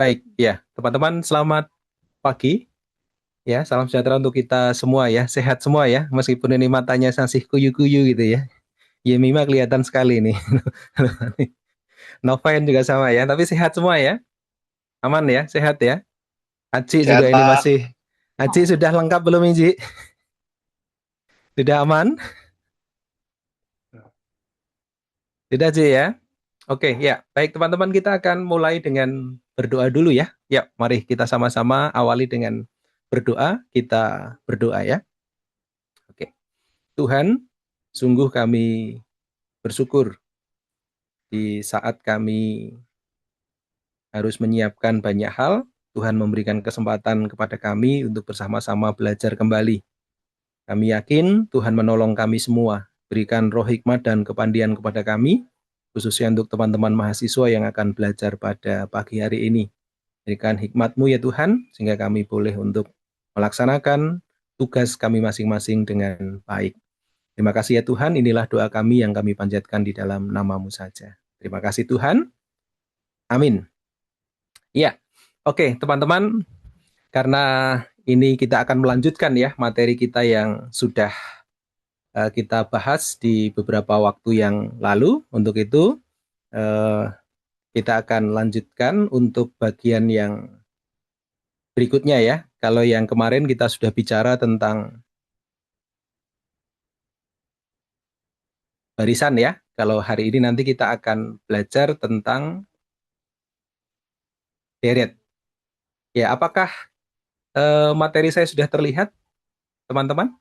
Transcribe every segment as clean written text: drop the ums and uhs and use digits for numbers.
Baik, ya, teman-teman selamat pagi. Ya, salam sejahtera untuk kita semua ya. Sehat semua ya, meskipun ini matanya masih kuyu-kuyu gitu ya. Yemima kelihatan sekali nih. Novain juga sama ya, tapi sehat semua ya. Aman ya, sehat ya. Aci juga Sehat, ini Pak. masih. Aci sudah lengkap belum Inji? Sudah aman? Sudah Ci ya. Oke, ya. Baik teman-teman, kita akan mulai dengan berdoa dulu ya. Ya, mari kita sama-sama awali dengan berdoa. Kita berdoa ya. Oke. Tuhan, sungguh kami bersyukur di saat kami harus menyiapkan banyak hal, Tuhan memberikan kesempatan kepada kami untuk bersama-sama belajar kembali. Kami yakin Tuhan menolong kami semua, berikan roh hikmat dan kepandian kepada kami, khususnya untuk teman-teman mahasiswa yang akan belajar pada pagi hari ini. Berikan hikmat-Mu ya Tuhan, sehingga kami boleh untuk melaksanakan tugas kami masing-masing dengan baik. Terima kasih ya Tuhan, inilah doa kami yang kami panjatkan di dalam nama-Mu saja. Terima kasih Tuhan, amin. Ya, oke teman-teman, karena ini kita akan melanjutkan ya materi kita yang sudah kita bahas di beberapa waktu yang lalu. Untuk itu, eh, kita akan lanjutkan untuk bagian yang berikutnya ya. Kalau yang kemarin kita sudah bicara tentang barisan ya. Kalau hari ini nanti kita akan belajar tentang deret. Ya, apakah materi saya sudah terlihat, teman-teman?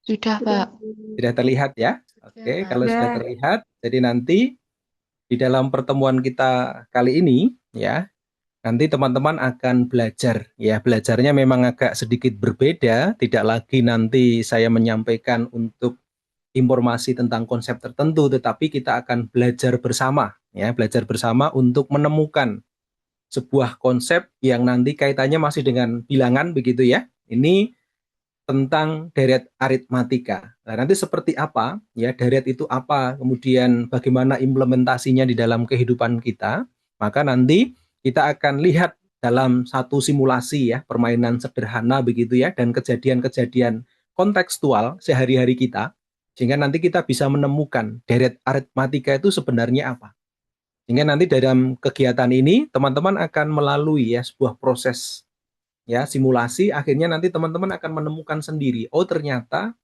Sudah, Pak. Sudah terlihat ya? Sudah, Oke, Pak. kalau sudah Sudah. terlihat, jadi nanti di dalam pertemuan kita kali ini, ya, nanti teman-teman akan belajar. Ya, belajarnya memang agak sedikit berbeda, tidak lagi nanti saya menyampaikan untuk informasi tentang konsep tertentu, tetapi kita akan belajar bersama, ya, belajar bersama untuk menemukan sebuah konsep yang nanti kaitannya masih dengan bilangan begitu ya. Ini tentang deret aritmatika. Nah, nanti seperti apa ya deret itu apa, kemudian bagaimana implementasinya di dalam kehidupan kita, maka nanti kita akan lihat dalam satu simulasi ya, permainan sederhana begitu ya, dan kejadian-kejadian kontekstual sehari-hari kita, sehingga nanti kita bisa menemukan deret aritmatika itu sebenarnya apa. Sehingga nanti dalam kegiatan ini teman-teman akan melalui ya sebuah proses ya simulasi, akhirnya nanti teman-teman akan menemukan sendiri, oh ternyata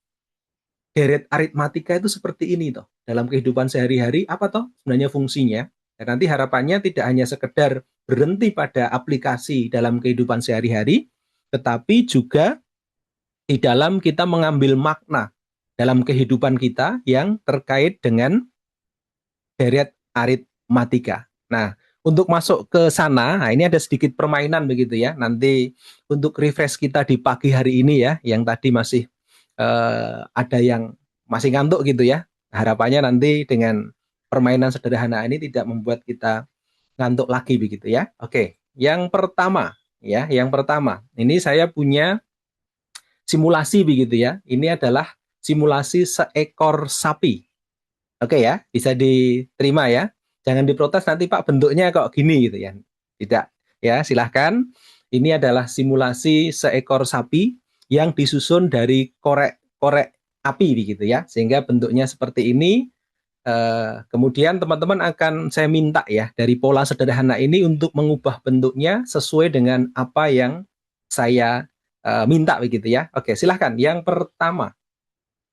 deret aritmatika itu seperti ini toh dalam kehidupan sehari-hari, apa toh sebenarnya fungsinya. Dan nanti harapannya tidak hanya sekedar berhenti pada aplikasi dalam kehidupan sehari-hari, tetapi juga di dalam kita mengambil makna dalam kehidupan kita yang terkait dengan deret aritmatika. Nah, untuk masuk ke sana, nah ini ada sedikit permainan begitu ya. Nanti untuk refresh kita di pagi hari ini ya, yang tadi masih ada yang masih ngantuk gitu ya. Harapannya nanti dengan permainan sederhana ini tidak membuat kita ngantuk lagi begitu ya. Oke, yang pertama ya, yang pertama ini saya punya simulasi begitu ya. Ini adalah simulasi seekor sapi. Oke ya, bisa diterima ya. Jangan diprotes nanti Pak bentuknya kok gini gitu ya. Tidak. Ya, silahkan. Ini adalah simulasi seekor sapi yang disusun dari korek-korek api begitu ya. Sehingga bentuknya seperti ini. Kemudian teman-teman akan saya minta ya dari pola sederhana ini untuk mengubah bentuknya sesuai dengan apa yang saya minta begitu ya. Oke, silahkan. Yang pertama,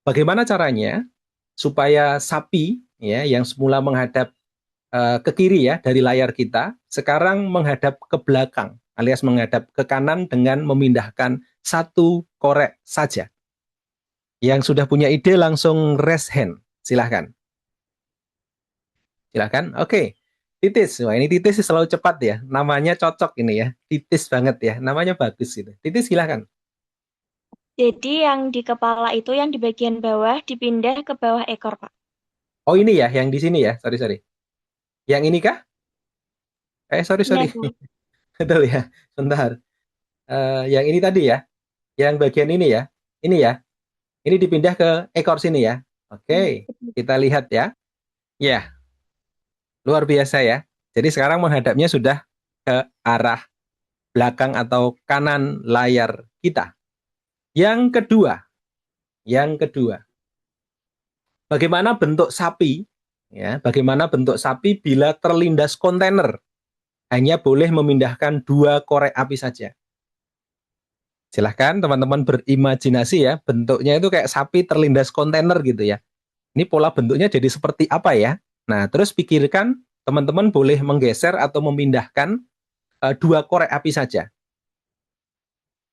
bagaimana caranya supaya sapi ya yang semula menghadap ke kiri ya dari layar kita, sekarang menghadap ke belakang alias menghadap ke kanan dengan memindahkan satu korek saja. Yang sudah punya ide langsung raise hand. Silahkan. Silahkan. Oke. Titis. Wah, ini Titis selalu cepat ya. Namanya cocok ini ya. Titis banget ya. Namanya bagus gitu. Titis silahkan. Jadi yang di kepala itu yang di bagian bawah dipindah ke bawah ekor, Pak. Oh ini ya, yang di sini ya. Sorry, sorry. Yang ini kah? Sorry, sorry. Benar, Pak. Betul ya. Sebentar. Yang ini tadi ya. Yang bagian ini ya. Ini ya. Ini dipindah ke ekor sini ya. Oke, kita lihat ya. Ya, luar biasa ya. Jadi sekarang menghadapnya sudah ke arah belakang atau kanan layar kita. Yang kedua, bagaimana bentuk sapi? Ya, bagaimana bentuk sapi bila terlindas kontainer? Hanya boleh memindahkan 2 korek api saja. Silahkan teman-teman berimajinasi ya, bentuknya itu kayak sapi terlindas kontainer gitu ya. Ini pola bentuknya jadi seperti apa ya? Nah, terus pikirkan teman-teman boleh menggeser atau memindahkan 2 korek api saja.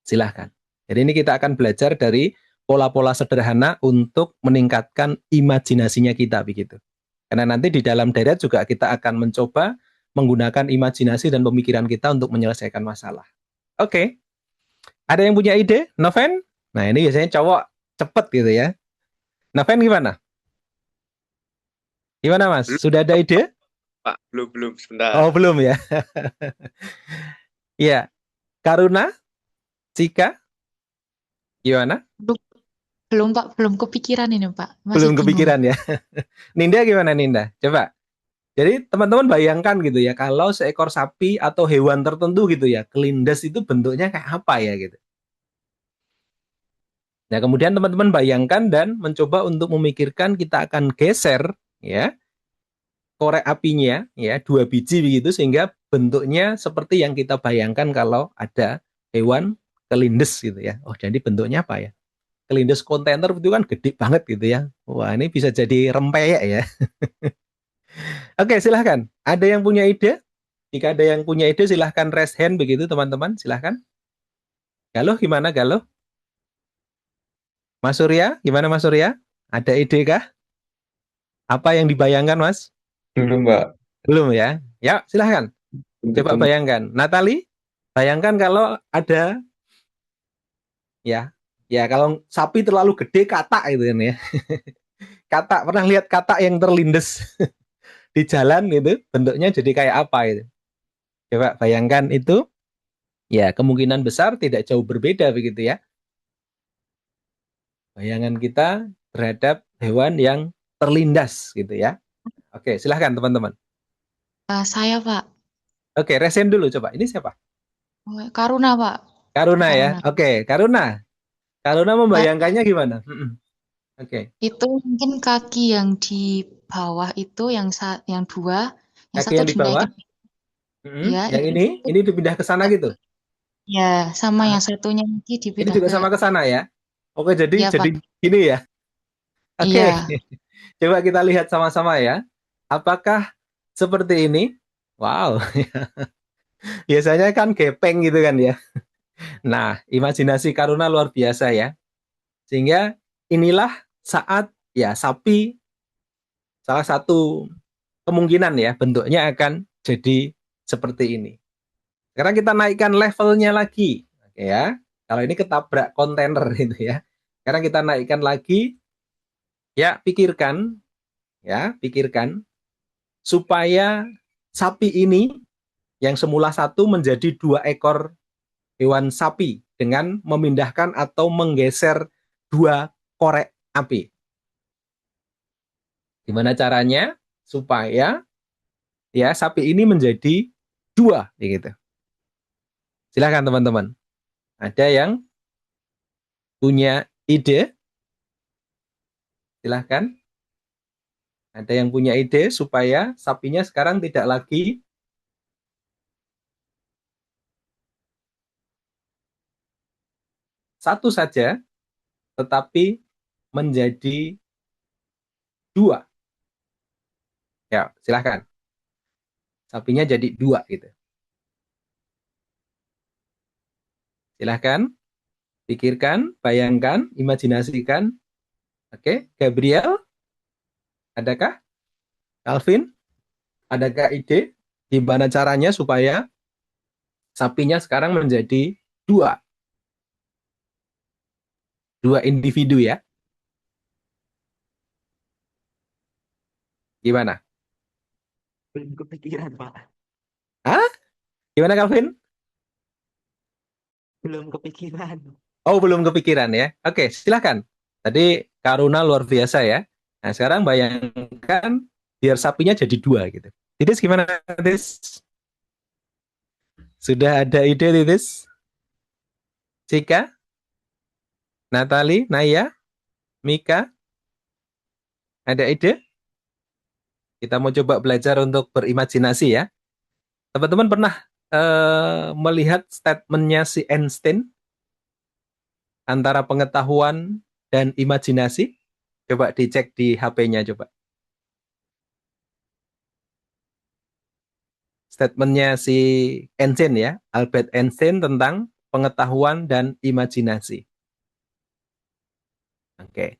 Silahkan. Jadi ini kita akan belajar dari pola-pola sederhana untuk meningkatkan imajinasinya kita begitu. Karena nanti di dalam deret juga kita akan mencoba menggunakan imajinasi dan pemikiran kita untuk menyelesaikan masalah. Oke. Ada yang punya ide? Noven? Nah, ini biasanya cowok cepet gitu ya. Noven gimana? Gimana Mas? Belum, Sudah ada ide? Pak. Belum sebentar. Oh, belum ya. Iya. Karuna? Cika? Gimana? Belum Pak, belum kepikiran ini Pak. Masih Belum bingung. kepikiran ya. Ninda gimana Ninda? Coba. Jadi teman-teman bayangkan gitu ya, kalau seekor sapi atau hewan tertentu gitu ya, kelindes itu bentuknya kayak apa ya gitu. Nah, kemudian teman-teman bayangkan dan mencoba untuk memikirkan kita akan geser ya korek apinya ya 2 biji begitu sehingga bentuknya seperti yang kita bayangkan kalau ada hewan kelindes gitu ya. Oh, jadi bentuknya apa ya? Kelindes kontainer itu kan gede banget gitu ya. Wah, ini bisa jadi rempeyek ya. Oke, silahkan. Ada yang punya ide? Jika ada yang punya ide, silahkan raise hand begitu teman-teman. Silahkan. Galuh gimana Galuh? Mas Surya, gimana Mas Surya? Ada ide kah? Apa yang dibayangkan Mas? Belum, Mbak. Belum ya? Ya, silahkan. Coba Belum. bayangkan. Natali, bayangkan kalau ada, ya, kalau sapi terlalu gede katak gitu kan ya. Katak, pernah lihat katak yang terlindes di jalan gitu, bentuknya jadi kayak apa itu? Coba bayangkan itu, ya kemungkinan besar tidak jauh berbeda begitu ya. Bayangan kita terhadap hewan yang terlindas gitu ya. Oke, silahkan teman-teman. Saya Pak. Oke, resen dulu coba. Ini siapa? Karuna Pak. Karuna ya. Karuna. Oke, Karuna. Karuna membayangkannya gimana? Oke. Itu mungkin kaki yang di bawah itu yang 2, yang Kaki satu yang di bawah. dinaikin. Ya, Yang ini dipindah ke sana gitu. ya, sama Ah, yang satunya lagi ini dipindah juga ke sama ke sana ya. Oke, jadi ya Pak. gini ya. Oke. Iya. Coba kita lihat sama-sama ya. Apakah seperti ini? Wow. Biasanya kan gepeng gitu kan ya. Nah, imajinasi Karuna luar biasa ya. Sehingga inilah saat ya sapi salah satu kemungkinan ya bentuknya akan jadi seperti ini. Sekarang kita naikkan levelnya lagi. Oke ya. Kalau ini ketabrak kontainer gitu ya. Sekarang kita naikkan lagi. Ya, pikirkan supaya sapi ini yang semula 1 menjadi 2 ekor hewan sapi dengan memindahkan atau menggeser 2 korek api. Gimana caranya supaya ya sapi ini menjadi 2 gitu. Silakan teman-teman. Ada yang punya ide? Silahkan. Ada yang punya ide supaya sapinya sekarang tidak lagi satu saja, tetapi menjadi 2. Ya, silahkan. Sapinya jadi 2 gitu. Silahkan. Pikirkan, bayangkan, imajinasikan. Oke, Gabriel, adakah? Calvin, adakah ide gimana caranya supaya sapinya sekarang menjadi 2 individu ya? Gimana? Belum kepikiran, Pak. Hah? Gimana Calvin? Belum kepikiran. Oh, belum kepikiran ya? Oke, silahkan. Tadi Karuna luar biasa ya. Nah, sekarang bayangkan biar sapinya jadi 2 gitu. Tidis gimana, Tidis? Sudah ada ide, Titis? Cika? Natali? Naya? Mika? Ada ide? Kita mau coba belajar untuk berimajinasi ya. Teman-teman pernah melihat statementnya si Einstein antara pengetahuan dan imajinasi? Coba dicek di HP-nya coba. Statementnya si Einstein ya, Albert Einstein tentang pengetahuan dan imajinasi. Oke.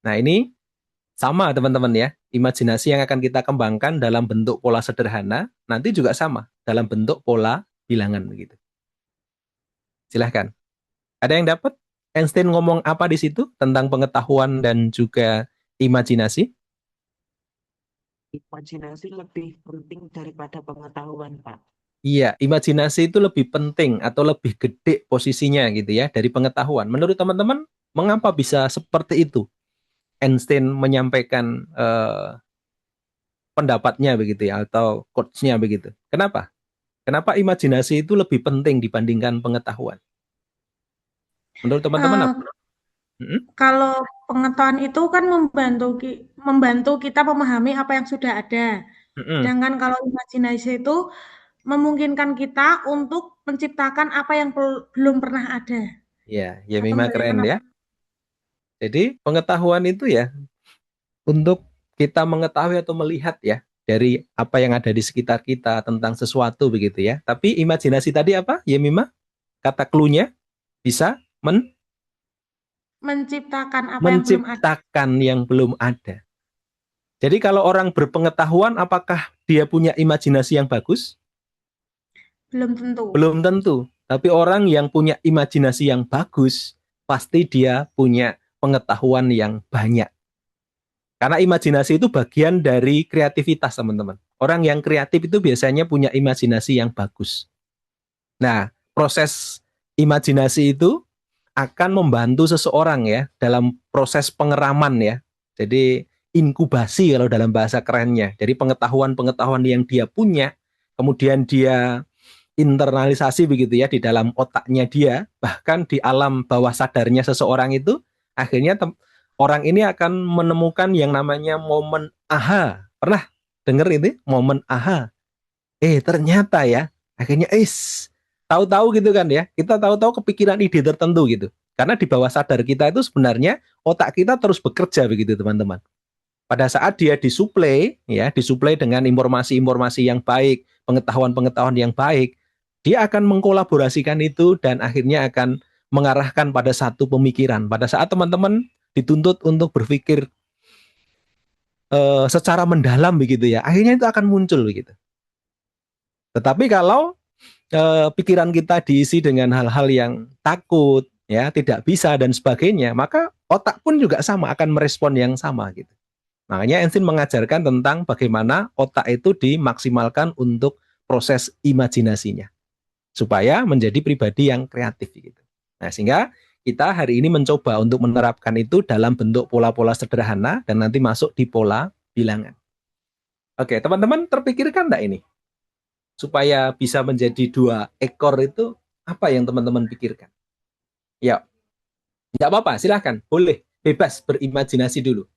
Nah ini sama teman-teman ya, imajinasi yang akan kita kembangkan dalam bentuk pola sederhana, nanti juga sama dalam bentuk pola bilangan begitu. Silahkan. Ada yang dapat? Einstein ngomong apa di situ tentang pengetahuan dan juga imajinasi? Imajinasi lebih penting daripada pengetahuan, Pak. Iya, imajinasi itu lebih penting atau lebih gede posisinya gitu ya dari pengetahuan. Menurut teman-teman, mengapa bisa seperti itu? Einstein menyampaikan pendapatnya begitu ya atau quotes-nya begitu. Kenapa? Kenapa imajinasi itu lebih penting dibandingkan pengetahuan? Menurut teman-teman apa? Kalau pengetahuan itu kan membantu kita memahami apa yang sudah ada. Sedangkan kalau imajinasi itu memungkinkan kita untuk menciptakan apa yang belum pernah ada. Ya, Atau Yemima keren ya. Jadi pengetahuan itu ya untuk kita mengetahui atau melihat ya dari apa yang ada di sekitar kita tentang sesuatu begitu ya. Tapi imajinasi tadi apa, Yemima? Kata clue-nya bisa menciptakan apa menciptakan yang belum ada. Jadi kalau orang berpengetahuan, apakah dia punya imajinasi yang bagus? Belum tentu. Belum tentu. Tapi orang yang punya imajinasi yang bagus, pasti dia punya pengetahuan yang banyak. Karena imajinasi itu bagian dari kreativitas, teman-teman. Orang yang kreatif itu biasanya punya imajinasi yang bagus. Nah, proses imajinasi itu akan membantu seseorang ya dalam proses pengeraman ya. Jadi inkubasi kalau dalam bahasa kerennya. Jadi pengetahuan-pengetahuan yang dia punya, kemudian dia internalisasi begitu ya di dalam otaknya dia, bahkan di alam bawah sadarnya seseorang itu, akhirnya orang ini akan menemukan yang namanya momen aha. Pernah dengar ini momen aha? Ternyata ya, akhirnya tahu-tahu gitu kan ya, kita tahu-tahu kepikiran ide tertentu gitu. Karena di bawah sadar kita itu sebenarnya otak kita terus bekerja begitu teman-teman. Pada saat dia disuplai ya, disuplai dengan informasi-informasi yang baik, pengetahuan-pengetahuan yang baik, dia akan mengkolaborasikan itu dan akhirnya akan mengarahkan pada satu pemikiran. Pada saat teman-teman dituntut untuk berpikir secara mendalam begitu ya, akhirnya itu akan muncul begitu. Tetapi kalau pikiran kita diisi dengan hal-hal yang takut, ya tidak bisa dan sebagainya, maka otak pun juga sama akan merespon yang sama gitu. Makanya Einstein mengajarkan tentang bagaimana otak itu dimaksimalkan untuk proses imajinasinya supaya menjadi pribadi yang kreatif gitu. Nah, sehingga kita hari ini mencoba untuk menerapkan itu dalam bentuk pola-pola sederhana dan nanti masuk di pola bilangan. Oke, teman-teman terpikirkan enggak ini? Supaya bisa menjadi 2 ekor itu apa yang teman-teman pikirkan? Ya, enggak apa-apa, silahkan, boleh, bebas berimajinasi dulu.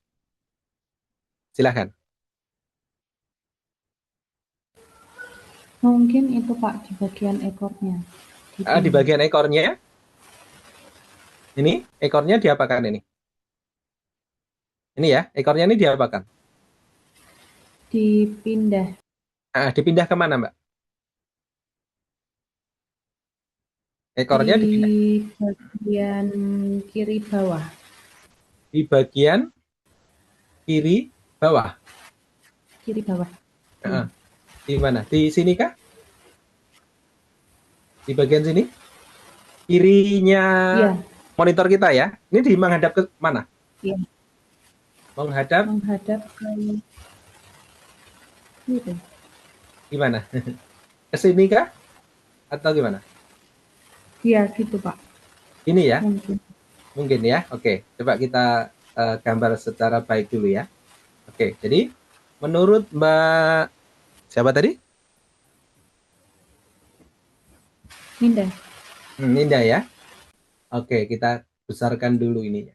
Silahkan. Mungkin itu Pak di bagian ekornya. Di bagian ekornya? Ini ekornya diapakan ini? Ini ya, ekornya ini diapakan? Dipindah. Dipindah kemana Mbak? Ekornya di dipindah. bagian kiri bawah. Di bagian kiri bawah. Kiri bawah. Di mana? Di sini kah? Di bagian sini? Kirinya ya. Monitor kita ya. Ini menghadap ke mana? Iya. Menghadap ke gitu. Gimana? Ke sini kah? Atau gimana? Iya, gitu Pak. Ini ya? Mungkin ya. Oke, coba kita gambar secara baik dulu ya. Oke, jadi menurut Mbak siapa tadi? Ninda. Ninda ya. Oke, kita besarkan dulu ininya.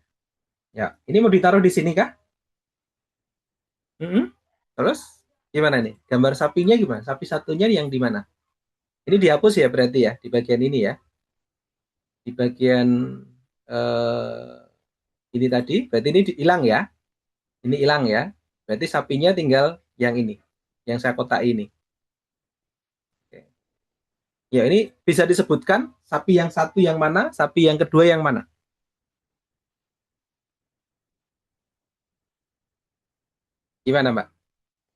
Ya, ini mau ditaruh di sini kah? Terus gimana nih? Gambar sapinya gimana? Sapi satunya yang di mana? Ini dihapus ya berarti ya, di bagian ini ya. Di bagian ini tadi, berarti ini hilang ya. Ini hilang ya. Berarti sapinya tinggal yang ini, yang saya kotak ini. Oke. Ya, ini bisa disebutkan sapi yang satu yang mana, sapi yang kedua yang mana? Gimana, Mbak?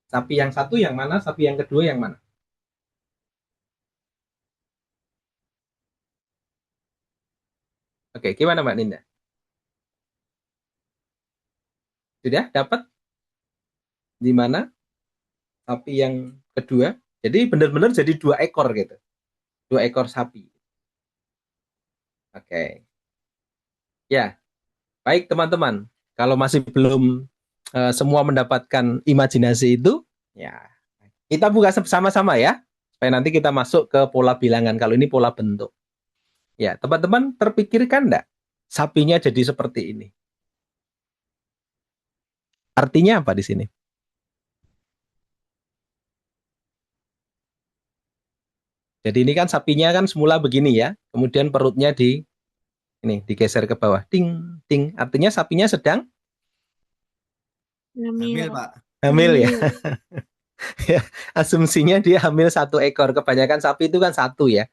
Sapi yang satu yang mana, sapi yang kedua yang mana? Oke, gimana Mbak Ninda? Sudah dapat di mana sapi yang kedua? Jadi benar-benar jadi 2 ekor gitu. 2 ekor sapi. Oke. Ya, baik teman-teman. Kalau masih belum semua mendapatkan imajinasi itu, ya kita buka sama-sama ya, supaya nanti kita masuk ke pola bilangan. Kalau ini pola bentuk. Ya, teman-teman terpikirkan enggak sapinya jadi seperti ini? Artinya apa di sini? Jadi ini kan sapinya kan semula begini ya, kemudian perutnya ini digeser ke bawah, ting ting. Artinya sapinya sedang Hamil. Pak. hamil ya. Ya, asumsinya dia hamil 1 ekor. Kebanyakan sapi itu kan satu ya.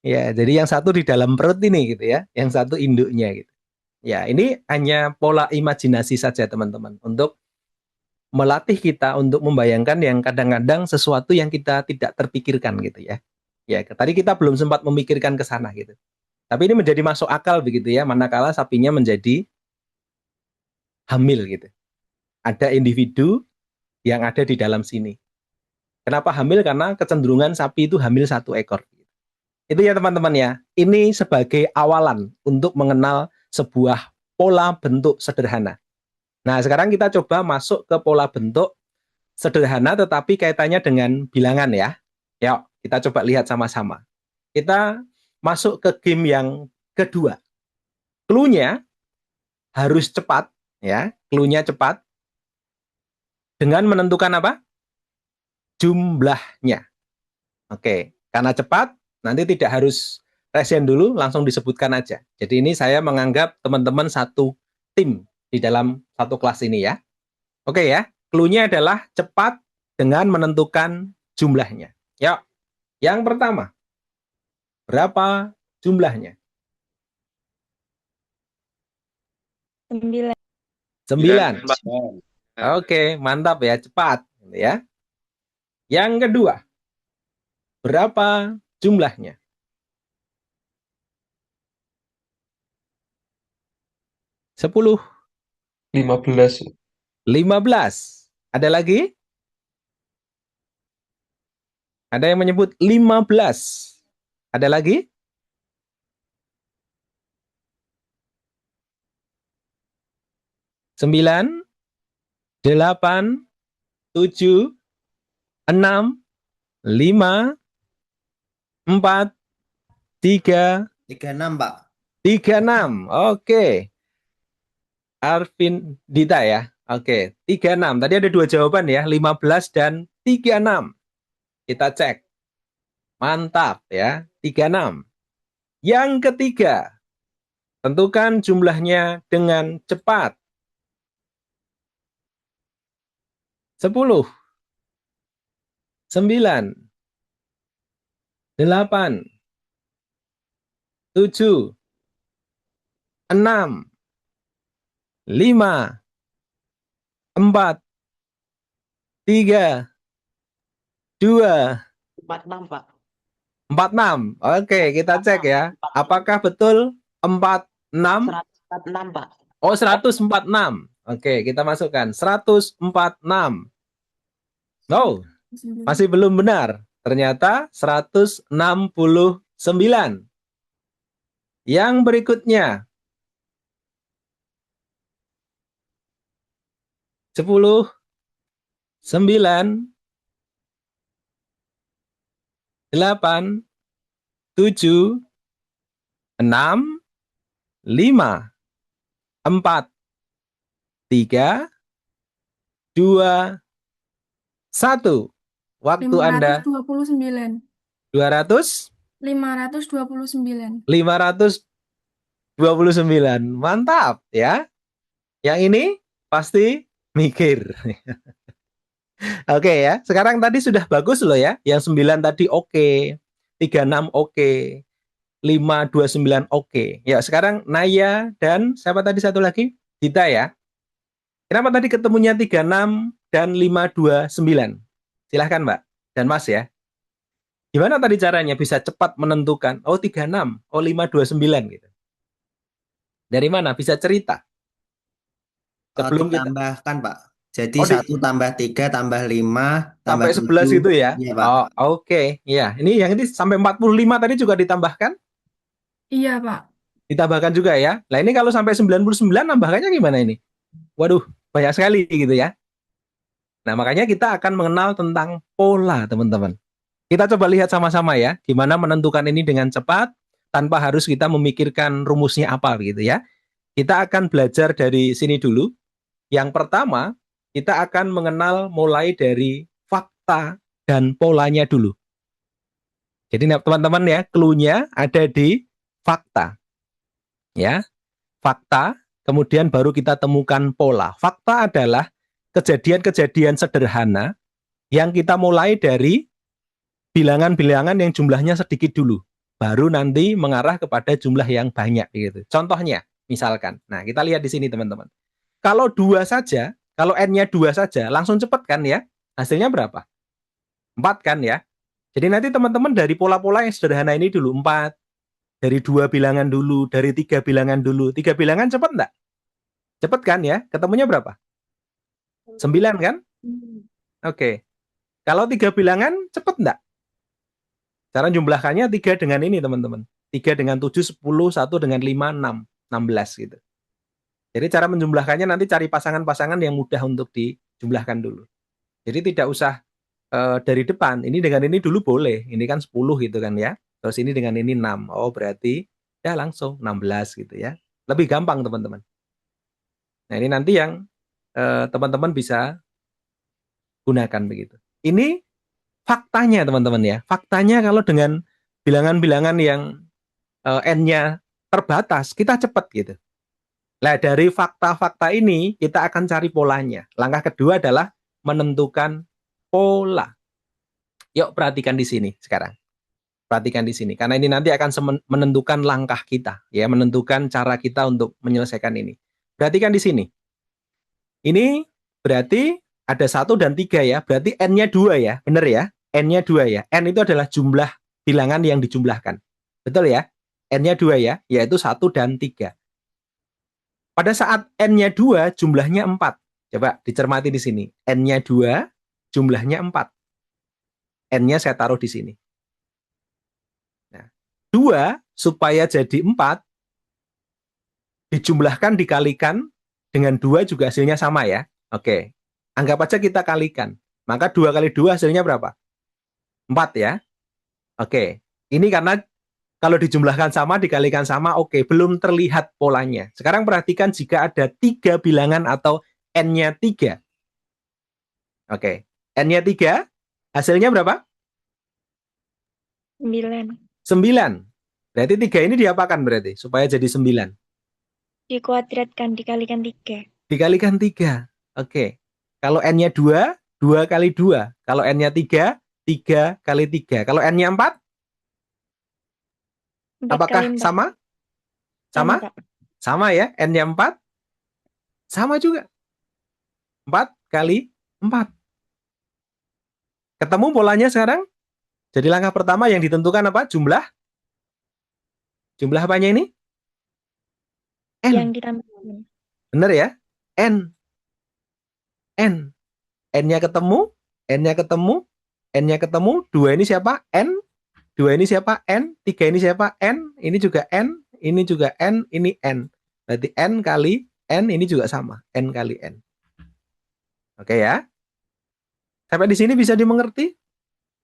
Ya, jadi yang satu di dalam perut ini gitu ya, yang satu induknya gitu. Ya, ini hanya pola imajinasi saja teman-teman untuk melatih kita untuk membayangkan yang kadang-kadang sesuatu yang kita tidak terpikirkan gitu ya. Ya, tadi kita belum sempat memikirkan ke sana gitu. Tapi ini menjadi masuk akal begitu ya, manakala sapinya menjadi hamil gitu. Ada individu yang ada di dalam sini. Kenapa hamil? Karena kecenderungan sapi itu hamil 1 ekor. Itu ya teman-teman ya. Ini sebagai awalan untuk mengenal sebuah pola bentuk sederhana. Nah, sekarang kita coba masuk ke pola bentuk sederhana tetapi kaitannya dengan bilangan ya. Yuk, kita coba lihat sama-sama. Kita masuk ke game yang kedua. Clue-nya harus cepat ya. Clue-nya cepat dengan menentukan apa? Jumlahnya. Oke, karena cepat nanti tidak harus resen dulu, langsung disebutkan aja. Jadi ini saya menganggap teman-teman satu tim di dalam satu kelas ini ya. Oke ya, clue-nya adalah cepat dengan menentukan jumlahnya. Yuk, yang pertama, berapa jumlahnya? 9. 9. Mbak. Oke, mantap ya, cepat. Ya. Yang kedua, berapa jumlahnya? 10. 15. 15. Ada lagi? Ada yang menyebut 15. Ada lagi? Sembilan, 8, 7, 6, 5, 4, 3, 36, Pak. 36. Oke. Arvin Dita ya. Oke, 36. Tadi ada 2 jawaban ya, 15 dan 36. Kita cek. Mantap ya, 36. Yang ketiga, tentukan jumlahnya dengan cepat. 10, 9, 8, 7, 6, 5, 4, 3, 2, 46, Pak. 46. Oke, kita cek ya. Apakah betul 46? 146, Pak. Oh, 146. Oke, kita masukkan 146. No, masih belum benar. Ternyata 169. Yang berikutnya 10, 9, 8, 7, 6, 5, 4, 3, 2, 1. Waktu Anda 529. 200, 529. 529. Mantap ya. Yang ini pasti mikir. Oke ya. Sekarang tadi sudah bagus loh ya. Yang 9 tadi oke. 36 oke. 529 oke. Ya, sekarang Naya dan siapa tadi satu lagi? Dita ya. Kenapa tadi ketemunya 36 dan 529? Silahkan Mbak dan Mas ya. Gimana tadi caranya bisa cepat menentukan? Oh 36, oh 529 gitu. Dari mana? Bisa cerita? Sebelum kita Ditambahkan, Pak. Jadi oh, 1 tambah 3 tambah 5 tambah sampai 11 7. itu ya? Iya, Pak. Oh oke. Ya, ini yang ini sampai 45 tadi juga ditambahkan? Iya, Pak. Ditambahkan juga ya. Nah ini kalau sampai 99 nambahkannya gimana ini? Waduh, banyak sekali gitu ya. Nah makanya kita akan mengenal tentang pola teman-teman. Kita coba lihat sama-sama ya, gimana menentukan ini dengan cepat tanpa harus kita memikirkan rumusnya apa gitu ya. Kita akan belajar dari sini dulu. Yang pertama, kita akan mengenal mulai dari fakta dan polanya dulu. Jadi teman-teman ya, clue-nya ada di fakta. Ya, fakta, kemudian baru kita temukan pola. Fakta adalah kejadian-kejadian sederhana yang kita mulai dari bilangan-bilangan yang jumlahnya sedikit dulu, baru nanti mengarah kepada jumlah yang banyak gitu. Contohnya, misalkan, nah kita lihat di sini teman-teman. Kalau 2 saja, kalau n-nya 2 saja, langsung cepat kan ya? Hasilnya berapa? 4 kan ya? Jadi nanti teman-teman dari pola-pola yang sederhana ini dulu, 4, dari 2 bilangan dulu, dari 3 bilangan dulu. 3 bilangan cepat enggak? Cepat kan ya? Ketemunya berapa? 9 kan? Oke. Kalau 3 bilangan cepat enggak? Cara jumlahkannya 3 dengan ini teman-teman. 3 dengan 7, 10, 1 dengan 5, 6. 16 gitu. Jadi cara menjumlahkannya nanti cari pasangan-pasangan yang mudah untuk dijumlahkan dulu. Jadi tidak usah dari depan. Ini dengan ini dulu boleh. Ini kan 10 gitu kan ya. Terus ini dengan ini 6. Oh berarti ya langsung 16 gitu ya. Lebih gampang teman-teman. Nah ini nanti yang teman-teman bisa gunakan begitu. Ini faktanya teman-teman ya. Faktanya kalau dengan bilangan-bilangan yang n-nya terbatas, kita cepat gitu. Nah dari fakta-fakta ini kita akan cari polanya. Langkah kedua adalah menentukan pola. Yuk perhatikan di sini sekarang. Perhatikan di sini. Karena ini nanti akan menentukan langkah kita. Ya, menentukan cara kita untuk menyelesaikan ini. Perhatikan di sini. Ini berarti ada 1 dan 3 ya. Berarti n-nya 2 ya. Benar ya? N-nya 2 ya. N itu adalah jumlah bilangan yang dijumlahkan. Betul ya? N-nya 2 ya. Yaitu 1 dan 3. Pada saat n-nya 2, jumlahnya 4. Coba dicermati di sini. N-nya 2, jumlahnya 4. N-nya saya taruh di sini. Nah, 2 supaya jadi 4, dijumlahkan dikalikan dengan 2 juga hasilnya sama ya. Oke, anggap aja kita kalikan. Maka 2 kali 2 hasilnya berapa? 4 ya. Oke, ini karena kalau dijumlahkan sama, dikalikan sama, oke, belum terlihat polanya. Sekarang perhatikan jika ada 3 bilangan atau n-nya 3. Oke, n-nya 3, hasilnya berapa? 9. 9. Berarti 3 ini diapakan berarti? Supaya jadi 9. Dikuadratkan, dikalikan 3. Dikalikan 3. Oke. Kalau n-nya 2, 2 kali 2. Kalau n-nya 3, 3 kali 3. Kalau n-nya 4? 4 Apakah kali 4. sama? Sama? Pak. Sama ya? N-nya 4? Sama juga. 4 kali 4. Ketemu polanya sekarang? Jadi langkah pertama yang ditentukan apa? Jumlah? Jumlah apanya ini? N. Yang ditambahkan. Benar ya? N. N. N-nya ketemu, N-nya ketemu, N-nya ketemu, 2 ini siapa? N. 2 ini siapa? N. 3 ini siapa? N. Ini juga N. Ini juga N. Ini N. Berarti N kali N ini juga sama. N kali N. Oke ya? Sampai di sini bisa dimengerti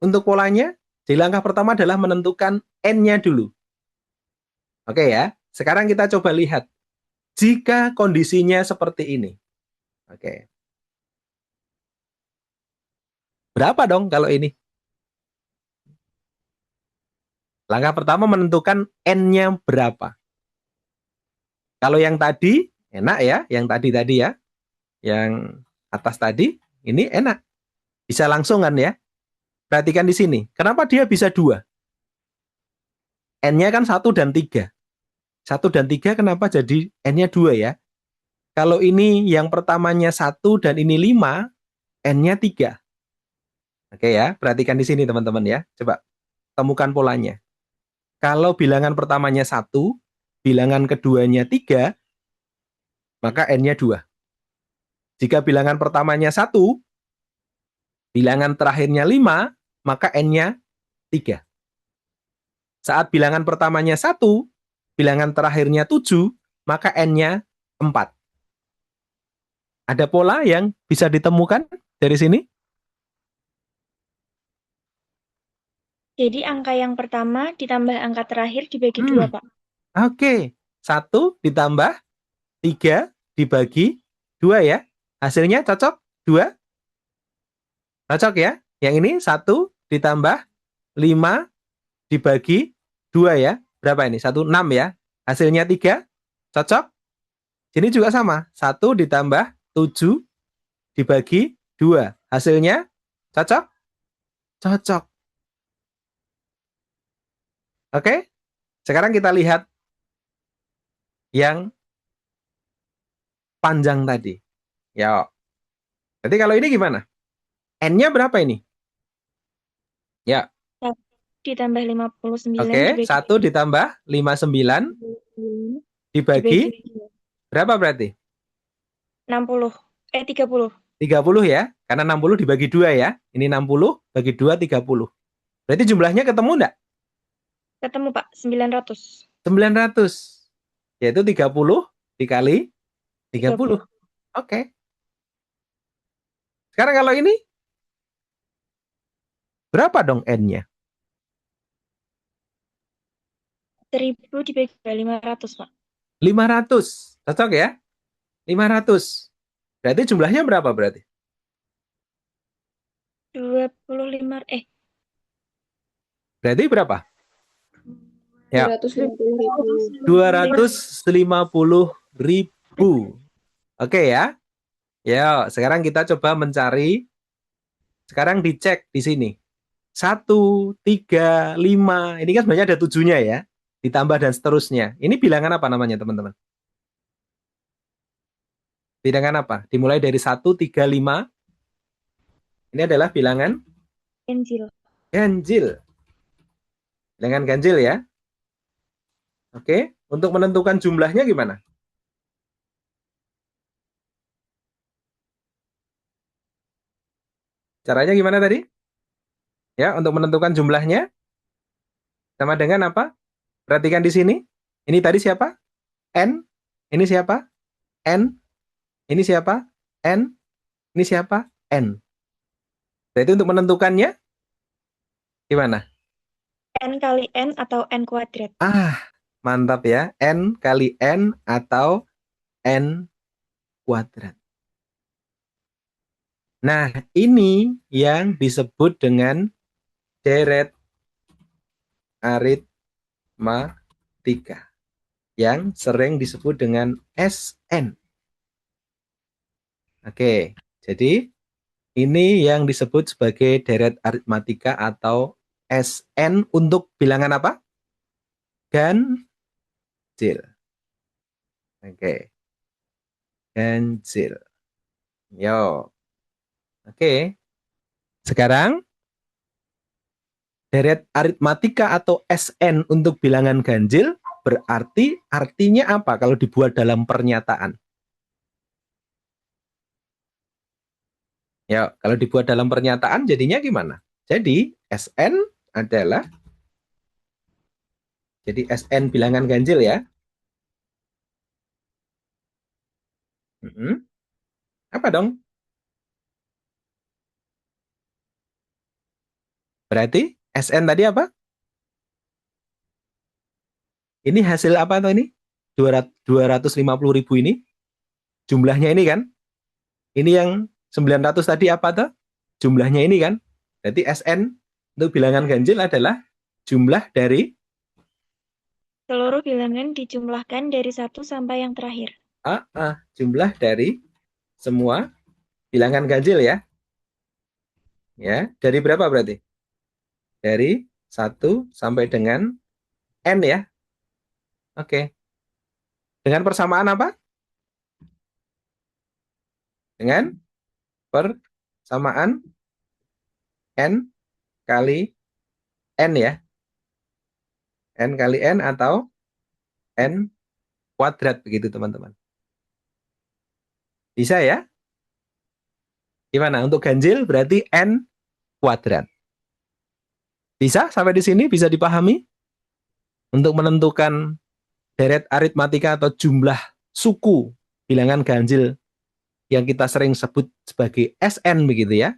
untuk polanya? Jadi langkah pertama adalah menentukan N-nya dulu. Oke ya, sekarang kita coba lihat. Jika kondisinya seperti ini. Oke. Berapa dong kalau ini? Langkah pertama menentukan N-nya berapa. Kalau yang tadi, enak ya. Yang tadi ya. Yang atas tadi, ini enak. Bisa langsung kan ya. Perhatikan di sini. Kenapa dia bisa 2? N-nya kan 1 dan 3. 1 dan 3 kenapa jadi N-nya 2 ya? Kalau ini yang pertamanya 1 dan ini 5, N-nya 3. Oke ya, perhatikan di sini teman-teman ya. Coba temukan polanya. Kalau bilangan pertamanya 1, bilangan keduanya 3, maka N-nya 2. Jika bilangan pertamanya 1, bilangan terakhirnya 5, maka N-nya 3. Saat bilangan pertamanya 1, bilangan terakhirnya 7, maka N-nya 4. Ada pola yang bisa ditemukan dari sini? Jadi angka yang pertama ditambah angka terakhir dibagi 2, Pak. Oke. 1 ditambah 3 dibagi 2 ya. Hasilnya cocok? 2? Cocok ya? Yang ini 1 ditambah 5 dibagi 2 ya. Berapa ini? 1, 6 ya. Hasilnya 3? Cocok? Sini juga sama. 1 ditambah 7 dibagi 2. Hasilnya cocok? Cocok. Oke? Sekarang kita lihat yang panjang tadi. Ya. Jadi kalau ini gimana? N-nya berapa ini? Ya. 1 ditambah 59 Oke, dibagi 1 ditambah 59 dibagi berapa berarti? 60. 30. 30 ya, karena 60 dibagi 2 ya. Ini 60 bagi 2, 30. Berarti jumlahnya ketemu enggak? Ketemu, Pak. 900. 900. Yaitu 30 dikali 30. Oke. Sekarang kalau ini, berapa dong N-nya? 1000 dibagi 500, Pak. 500. Cocok ya? 500. Berarti jumlahnya berapa berarti? 25. Berarti berapa? Ya. 250.000. 250.000. Oke ya. Ya, sekarang kita coba mencari. Sekarang dicek di sini. 1, 3, 5. Ini kan sebenarnya ada 7-nya ya. Ditambah dan seterusnya. Ini bilangan apa namanya teman-teman? Bilangan apa? Dimulai dari 1, 3, 5. Ini adalah bilangan Ganjil. ganjil. Bilangan ganjil ya. Oke, untuk menentukan jumlahnya gimana? Caranya gimana tadi? Ya, untuk menentukan jumlahnya sama dengan apa? Perhatikan di sini. Ini tadi siapa? N. Ini siapa? N. Ini siapa? N. Ini siapa? N. Berarti untuk menentukannya gimana? N kali N atau N kuadrat. Mantap ya. N kali N atau N kuadrat. Nah, ini yang disebut dengan deret aritmatika. Yang sering disebut dengan SN. Oke, jadi ini yang disebut sebagai deret aritmatika atau SN untuk bilangan apa? Ganjil. Oke. Ganjil. Yo. Oke. Sekarang deret aritmatika atau SN untuk bilangan ganjil berarti artinya apa kalau dibuat dalam pernyataan? Ya, kalau dibuat dalam pernyataan jadinya gimana? Jadi SN adalah SN bilangan ganjil ya. Apa dong? Berarti SN tadi apa? Ini hasil apa tuh ini? 250.000 ini? Jumlahnya ini kan? Ini yang 900 tadi apa tuh? Jumlahnya ini kan? Jadi SN untuk bilangan ganjil adalah jumlah dari Seluruh bilangan dijumlahkan dari 1 sampai yang terakhir. jumlah dari semua bilangan ganjil ya. Ya, dari berapa berarti? Dari 1 sampai dengan N ya. Oke. Dengan persamaan apa? Dengan persamaan N kali N ya. N kali N atau N kuadrat begitu teman-teman. Bisa ya? Gimana? Untuk ganjil berarti N kuadrat. Bisa sampai di sini? Bisa dipahami? Untuk menentukan deret aritmatika atau jumlah suku bilangan ganjil yang kita sering sebut sebagai SN begitu ya.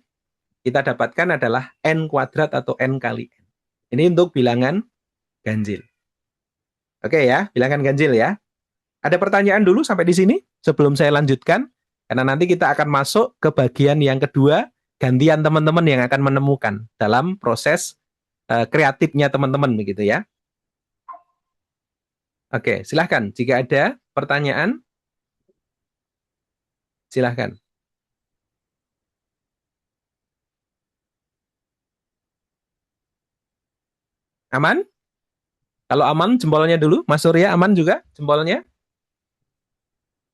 Kita dapatkan adalah N kuadrat atau N kali N. Ini untuk bilangan ganjil. Oke ya, bilangan ganjil ya. Ada pertanyaan dulu sampai di sini sebelum saya lanjutkan? Karena nanti kita akan masuk ke bagian yang kedua, gantian teman-teman yang akan menemukan dalam proses kreatifnya teman-teman begitu ya. Oke, silahkan. Jika ada pertanyaan, silahkan. Aman? Kalau aman, jempolnya dulu. Mas Surya, aman juga jempolnya?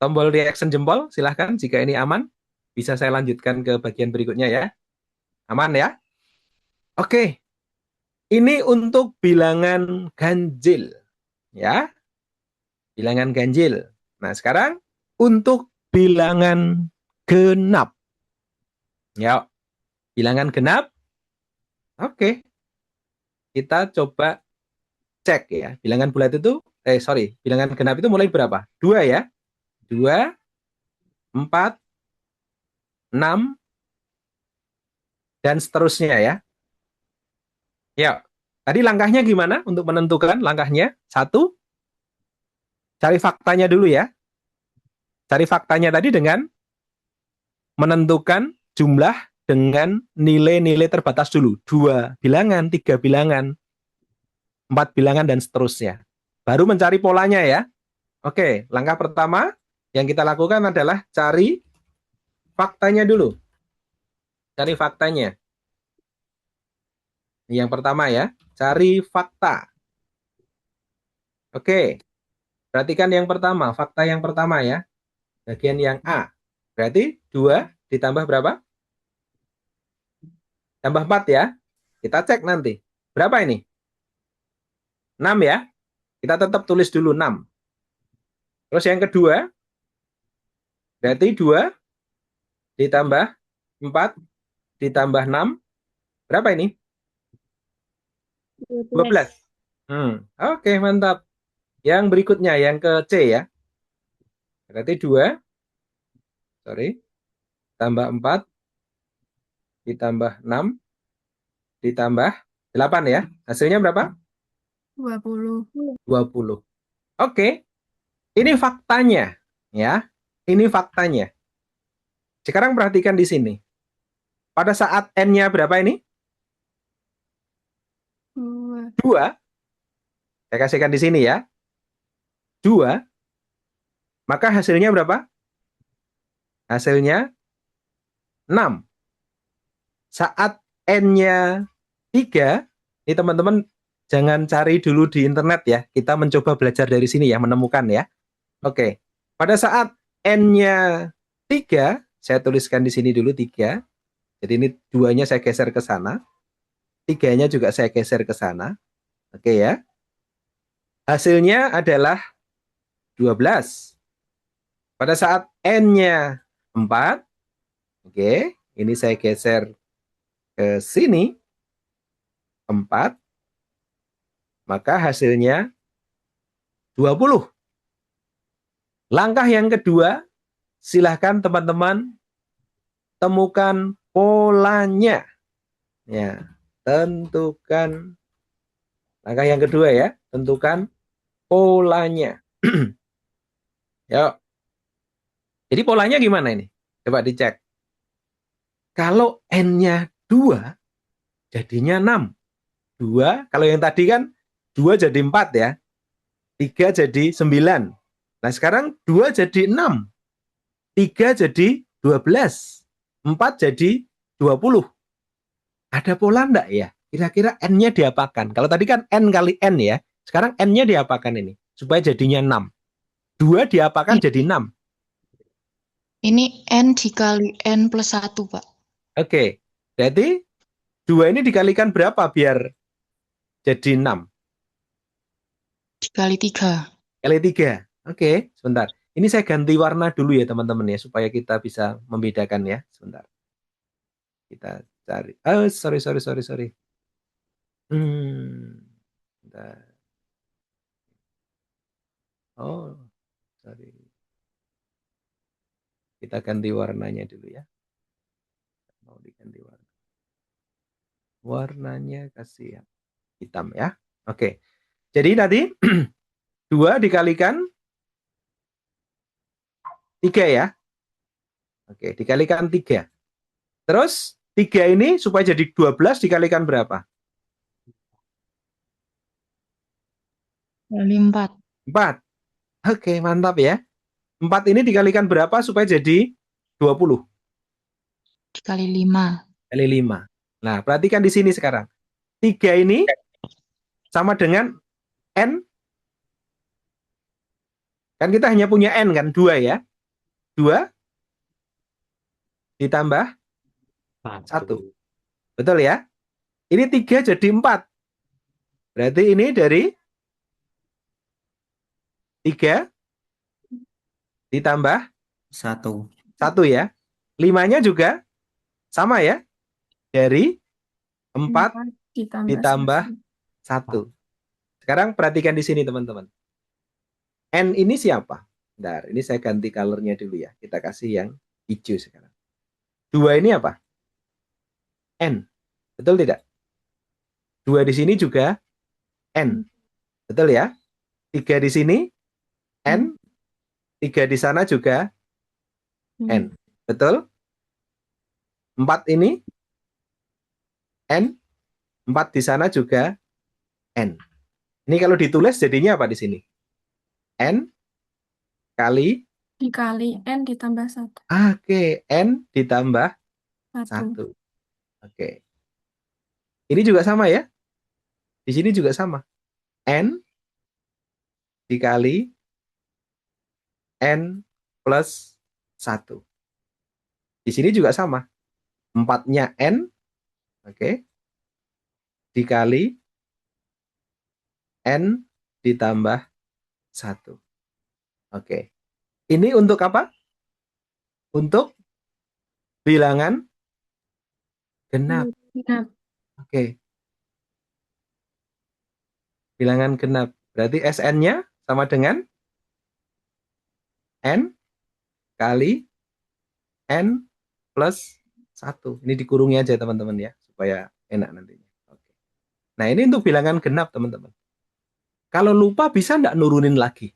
Tombol reaction jempol, silahkan. Jika ini aman, bisa saya lanjutkan ke bagian berikutnya ya. Aman ya? Oke. Ini untuk bilangan ganjil. Ya. Bilangan ganjil. Nah, sekarang untuk bilangan genap. Ya. Bilangan genap. Oke. Kita coba cek ya. Bilangan bulat itu, bilangan genap itu mulai berapa? 2 ya. 2, 4, 6, dan seterusnya ya. Ya, tadi langkahnya gimana untuk menentukan langkahnya? 1, cari faktanya dulu ya. Cari faktanya tadi dengan menentukan jumlah dengan nilai-nilai terbatas dulu. 2 bilangan, 3 bilangan, 4 bilangan, dan seterusnya. Baru mencari polanya ya. Oke, langkah pertama yang kita lakukan adalah cari faktanya dulu. Cari faktanya. Yang pertama ya, cari fakta. Oke, perhatikan yang pertama, fakta yang pertama ya. Bagian yang A. Berarti 2 ditambah berapa? Tambah 4 ya. Kita cek nanti. Berapa ini? 6 ya. Kita tetap tulis dulu 6. Terus yang kedua, berarti 2 ditambah 4 ditambah 6. Berapa ini? 12. Oke, mantap. Yang berikutnya, yang ke C ya. Berarti 2, tambah 4, ditambah 6, ditambah 8 ya. Hasilnya berapa? 20. 20. Oke. Ini faktanya. Ya. Ini faktanya. Sekarang perhatikan di sini. Pada saat N-nya berapa ini? 2. Saya kasihkan di sini ya. 2. Maka hasilnya berapa? Hasilnya 6. Saat N-nya 3, ini teman-teman jangan cari dulu di internet ya. Kita mencoba belajar dari sini ya, menemukan ya. Oke. Pada saat N-nya 3, saya tuliskan di sini dulu 3. Jadi ini 2-nya saya geser ke sana. 3-nya juga saya geser ke sana. Oke ya. Hasilnya adalah 12. Pada saat N-nya 4, oke, ini saya geser ke sini, 4, maka hasilnya 20. Langkah yang kedua, silahkan teman-teman temukan polanya. Ya, Tentukan. Langkah yang kedua ya, tentukan polanya. Yuk. Jadi polanya gimana ini? Coba dicek. Kalau N-nya 2, jadinya 6. 2, kalau yang tadi kan 2 jadi 4 ya. 3 jadi 9. Nah sekarang 2 jadi 6. 3 jadi 12. 4 jadi 20. Ada pola enggak ya? Kira-kira N-nya diapakan? Kalau tadi kan N kali N ya. Sekarang N-nya diapakan ini? Supaya jadinya 6. 2 diapakan jadi 6. Ini N dikali N plus 1, Pak. Oke. Berarti 2 ini dikalikan berapa biar jadi 6? Dikali 3. Kali 3. Oke, sebentar. Ini saya ganti warna dulu ya teman-teman ya. Supaya kita bisa membedakan ya. Sebentar. Kita cari. Oh, sorry. Bentar. Oh, sorry. Kita ganti warnanya dulu ya. Mau diganti warna. Warnanya kasih hitam ya. Oke. Jadi tadi 2 dikalikan 3 ya. Oke, dikalikan 3. Terus 3 ini supaya jadi 12 dikalikan berapa? Kali 4. 4. Oke, mantap ya. 4 ini dikalikan berapa supaya jadi 20? Dikali 5. Kali 5. Nah, perhatikan di sini sekarang. 3 ini sama dengan N. Kan kita hanya punya N kan, 2 ya. 2 ditambah 1. Betul ya? Ini 3 jadi 4. Berarti ini dari 3 ditambah 1. 1 ya. 5-nya juga sama ya. Dari 4 ditambah 1. Sekarang perhatikan di sini teman-teman. N ini siapa? Bentar, ini saya ganti colornya dulu ya. Kita kasih yang hijau sekarang. 2 ini apa? N. Betul tidak? 2 di sini juga N. Betul ya? 3 di sini N. 3 di sana juga N. Betul? 4 ini N. 4 di sana juga N. Ini kalau ditulis jadinya apa di sini? N kali Dikali N ditambah 1. Oke, N ditambah 1. Oke. Ini juga sama ya? Di sini juga sama. N dikali N plus 1. Di sini juga sama. 4-nya N, oke, dikali N ditambah 1. Oke. Ini untuk apa? Untuk bilangan genap. Oke. Bilangan genap. Berarti SN-nya sama dengan N kali N plus 1. Ini dikurungi aja teman-teman ya. Supaya enak nantinya. Oke. Nah ini untuk bilangan genap teman-teman. Kalau lupa bisa enggak nurunin lagi?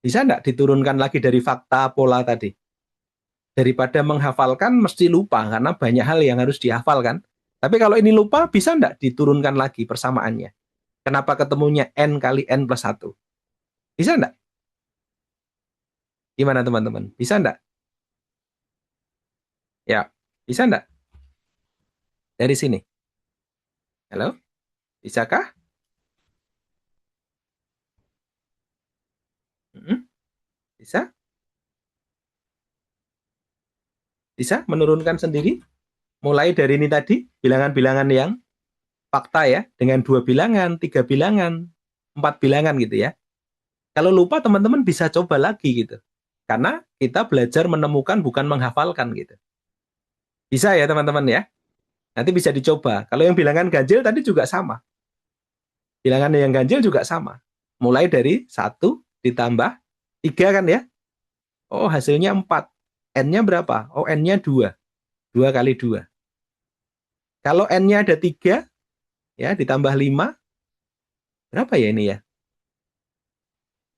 Bisa enggak diturunkan lagi dari fakta pola tadi? Daripada menghafalkan mesti lupa karena banyak hal yang harus dihafalkan. Tapi kalau ini lupa bisa enggak diturunkan lagi persamaannya? Kenapa ketemunya N kali N plus 1? Bisa enggak? Gimana teman-teman? Bisa enggak? Ya, bisa enggak? Dari sini. Halo? Bisakah? Bisa? Bisa menurunkan sendiri? Mulai dari ini tadi, bilangan-bilangan yang fakta ya, dengan 2 bilangan, 3 bilangan, 4 bilangan gitu ya. Kalau lupa teman-teman bisa coba lagi gitu. Karena kita belajar menemukan bukan menghafalkan gitu. Bisa ya teman-teman ya. Nanti bisa dicoba. Kalau yang bilangan ganjil tadi juga sama. Bilangan yang ganjil juga sama. Mulai dari 1 ditambah 3 kan ya. Oh hasilnya 4. N-nya berapa? Oh N-nya 2. 2 kali 2. Kalau N-nya ada 3, ya, ditambah 5, berapa ya ini ya?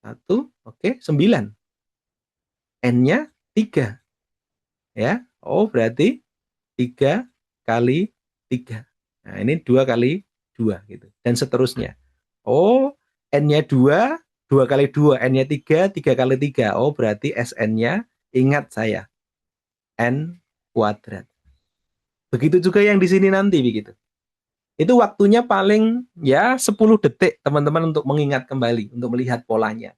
1, oke, 9. N-nya 3. Ya, oh berarti 3 kali 3. Nah, ini 2 kali 2 gitu. Dan seterusnya. Oh, N-nya 2, 2 kali 2, N-nya 3, 3 kali 3. Oh, berarti Sn-nya, ingat saya, N kuadrat. Begitu juga yang di sini nanti, begitu. Itu waktunya paling ya 10 detik teman-teman untuk mengingat kembali, untuk melihat polanya.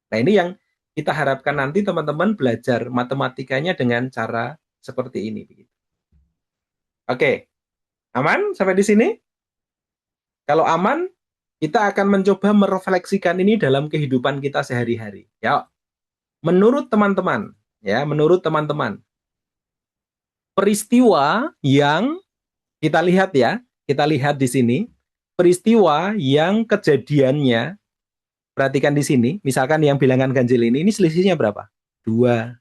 Nah, ini yang kita harapkan nanti teman-teman belajar matematikanya dengan cara seperti ini. Oke, aman sampai di sini? Kalau aman, kita akan mencoba merefleksikan ini dalam kehidupan kita sehari-hari. Ya, menurut teman-teman, peristiwa yang kita lihat ya, kita lihat di sini, peristiwa yang kejadiannya, perhatikan di sini, misalkan yang bilangan ganjil ini selisihnya berapa? 2.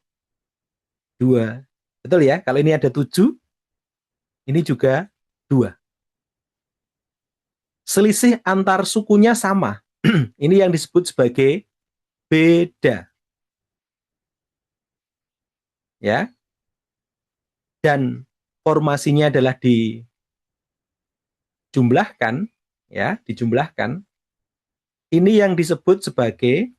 Betul ya? Kalau ini ada 7, ini juga 2. Selisih antar sukunya sama. Ini yang disebut sebagai beda. Ya. Dan formasinya adalah dijumlahkan, ya, dijumlahkan. Ini yang disebut sebagai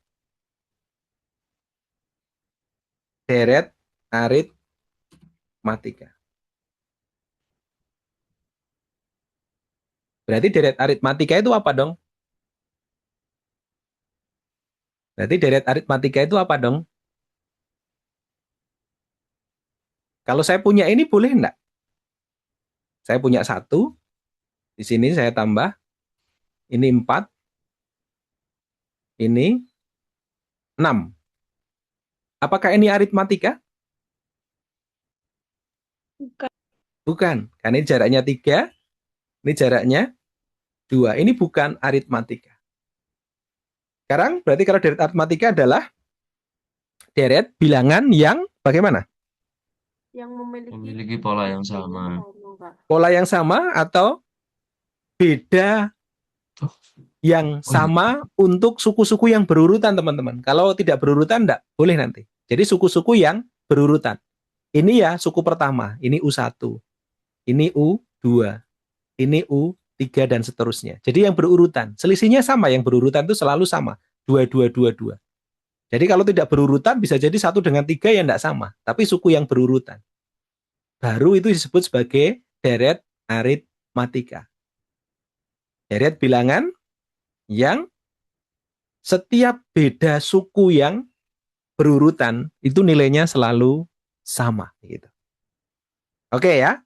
deret aritmatika. Berarti deret aritmatika itu apa dong? Kalau saya punya ini boleh enggak? Saya punya 1, di sini saya tambah, ini 4, ini 6. Apakah ini aritmatika? Bukan, karena ini jaraknya 3, ini jaraknya 2. Ini bukan aritmatika. Sekarang berarti kalau deret aritmatika adalah deret bilangan yang bagaimana? Yang Memiliki pola yang sama. Pola yang sama atau beda yang sama untuk suku-suku yang berurutan, teman-teman. Kalau tidak berurutan, enggak boleh nanti. Jadi suku-suku yang berurutan. Ini ya suku pertama, ini U1, ini U2, ini U3, dan seterusnya. Jadi yang berurutan, selisihnya sama, yang berurutan itu selalu sama, 2, 2, 2, 2. Jadi kalau tidak berurutan, bisa jadi 1 dengan 3 yang enggak sama, tapi suku yang berurutan. Baru itu disebut sebagai deret aritmatika. Deret bilangan yang setiap beda suku yang berurutan itu nilainya selalu sama gitu. Oke ya.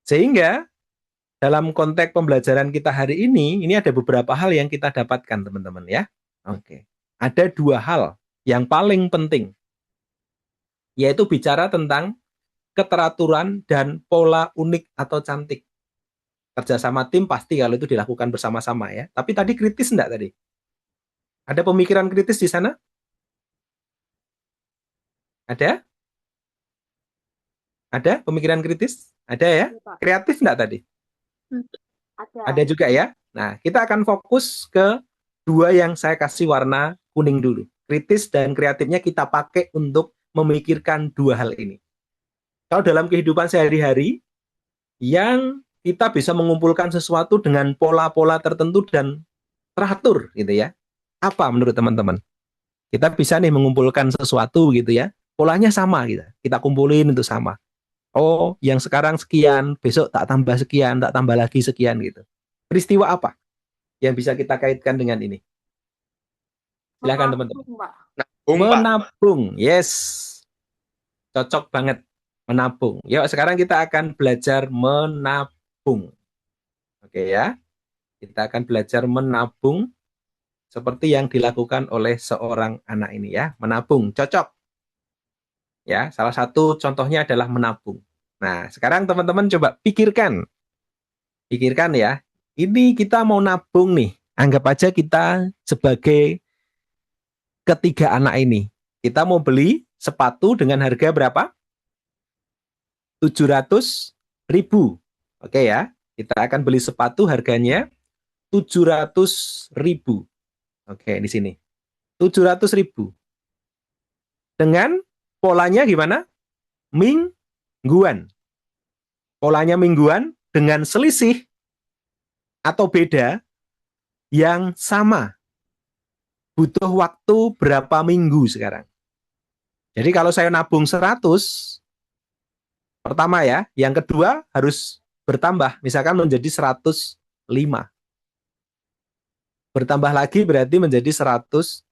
Sehingga dalam konteks pembelajaran kita hari ini ada beberapa hal yang kita dapatkan, teman-teman ya. Oke. Ada 2 hal yang paling penting, yaitu bicara tentang keteraturan dan pola unik atau cantik. Kerjasama tim pasti kalau itu dilakukan bersama-sama ya. Tapi tadi kritis enggak tadi? Ada pemikiran kritis di sana? Ada? Ada pemikiran kritis? Ada ya? Kreatif enggak tadi? Ada juga ya? Nah, kita akan fokus ke 2 yang saya kasih warna kuning dulu. Kritis dan kreatifnya kita pakai untuk memikirkan 2 hal ini. Kalau dalam kehidupan sehari-hari, yang kita bisa mengumpulkan sesuatu dengan pola-pola tertentu dan teratur gitu ya. Apa menurut teman-teman? Kita bisa nih mengumpulkan sesuatu gitu ya. Polanya sama gitu. Kita kumpulin itu sama. Oh, yang sekarang sekian, besok tak tambah sekian, tak tambah lagi sekian gitu. Peristiwa apa yang bisa kita kaitkan dengan ini? Silakan teman-teman. Menabung, yes. Cocok banget. Menabung. Yuk sekarang kita akan belajar menabung. Oke ya. Kita akan belajar menabung seperti yang dilakukan oleh seorang anak ini ya. Menabung, cocok. Ya, salah satu contohnya adalah menabung. Nah, sekarang teman-teman coba pikirkan. Pikirkan ya. Ini kita mau nabung nih. Anggap aja kita sebagai ketiga anak ini. Kita mau beli sepatu dengan harga berapa? 700.000. Oke ya, kita akan beli sepatu harganya 700.000. Oke, di sini. 700.000. Dengan polanya gimana? Mingguan. Polanya mingguan dengan selisih atau beda yang sama. Butuh waktu berapa minggu sekarang? Jadi kalau saya nabung 100, pertama ya, yang kedua harus bertambah, misalkan menjadi 105. Bertambah lagi berarti menjadi 110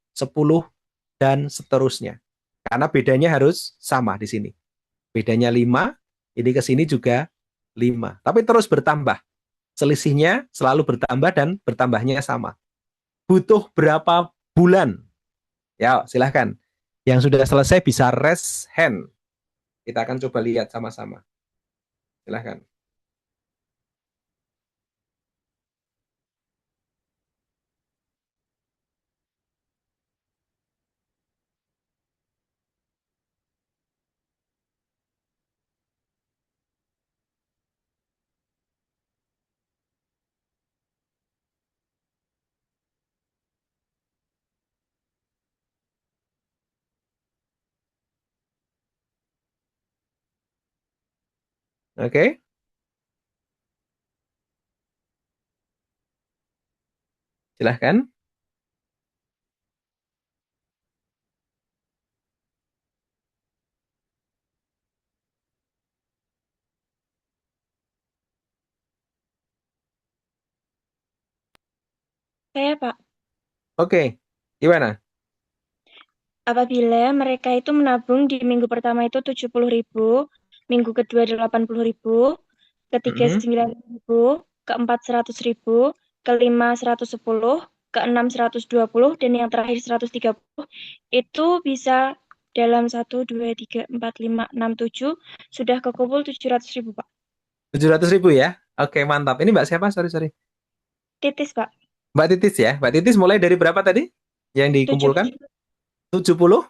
dan seterusnya. Karena bedanya harus sama di sini. Bedanya 5, ini ke sini juga 5. Tapi terus bertambah. Selisihnya selalu bertambah dan bertambahnya sama. Butuh berapa bulan? Ya, silahkan. Yang sudah selesai bisa raise hand. Kita akan coba lihat sama-sama. Silahkan. Oke, silahkan. Saya, Pak, Oke, gimana? apabila mereka itu menabung di minggu pertama itu 70.000, minggu kedua 80.000, ketiga Mm-mm. 90.000, keempat 100.000, kelima 110, keenam 120, dan yang terakhir 130, itu bisa dalam 1, 2, 3, 4, 5, 6, 7, sudah kekumpul 700.000, Pak. 700.000 ya? Oke, mantap. Ini Mbak siapa? Sorry. Titis, Pak. Mbak Titis ya? Mbak Titis mulai dari berapa tadi yang dikumpulkan? 70?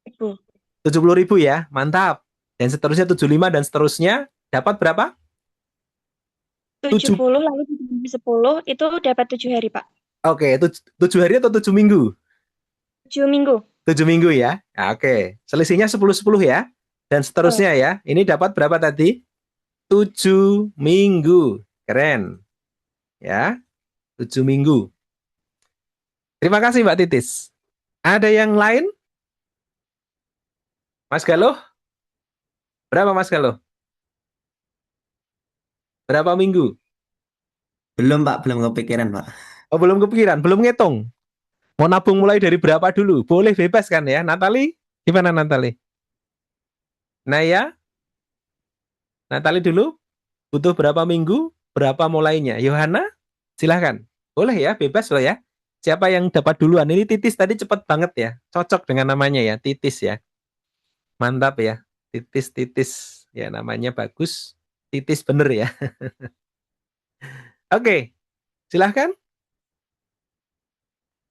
70.000. 70.000 ya? Mantap. Dan seterusnya 75 dan seterusnya dapat berapa? 7. 70 lalu 10 itu dapat 7 hari, Pak. Oke, 7 hari atau 7 minggu? 7 minggu. 7 minggu ya? Nah, oke. Selisihnya 10-10 ya? Dan seterusnya ya. Ini dapat berapa tadi? 7 minggu. Keren. Ya, 7 minggu. Terima kasih Mbak Titis. Ada yang lain? Mas Galuh? Berapa Mas Galuh? Berapa minggu? Belum Pak, belum kepikiran Pak. Oh, belum kepikiran, belum ngitung. Mau nabung mulai dari berapa dulu? Boleh bebas kan ya? Natali? Gimana Natali? Naya? Natali dulu? Butuh berapa minggu? Berapa mulainya? Yohana? Silahkan. Boleh ya, bebas loh ya. Siapa yang dapat duluan? Ini Titis tadi cepat banget ya. Cocok dengan namanya ya, Titis ya. Mantap ya. Titis. Ya namanya bagus. Titis bener ya. Oke, silahkan.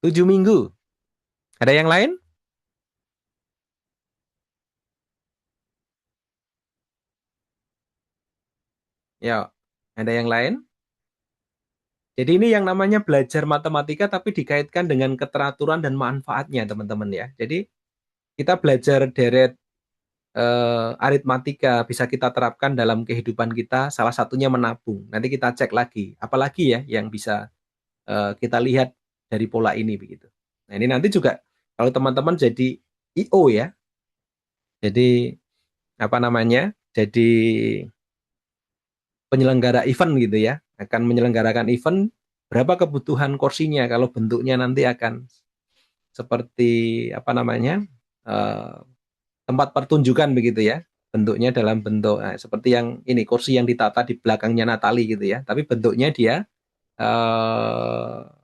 7 minggu. Ada yang lain? Ya, ada yang lain? Jadi ini yang namanya belajar matematika tapi dikaitkan dengan keteraturan dan manfaatnya teman-teman ya. Jadi kita belajar deret aritmatika bisa kita terapkan dalam kehidupan kita, salah satunya menabung. Nanti kita cek lagi, apalagi ya yang bisa kita lihat dari pola ini begitu. Nah ini nanti juga kalau teman-teman jadi IO ya, jadi apa namanya, jadi penyelenggara event gitu ya, akan menyelenggarakan event, berapa kebutuhan kursinya kalau bentuknya nanti akan seperti apa namanya, tempat pertunjukan begitu ya, bentuknya dalam bentuk seperti yang ini kursi yang ditata di belakangnya Natali gitu ya, tapi bentuknya dia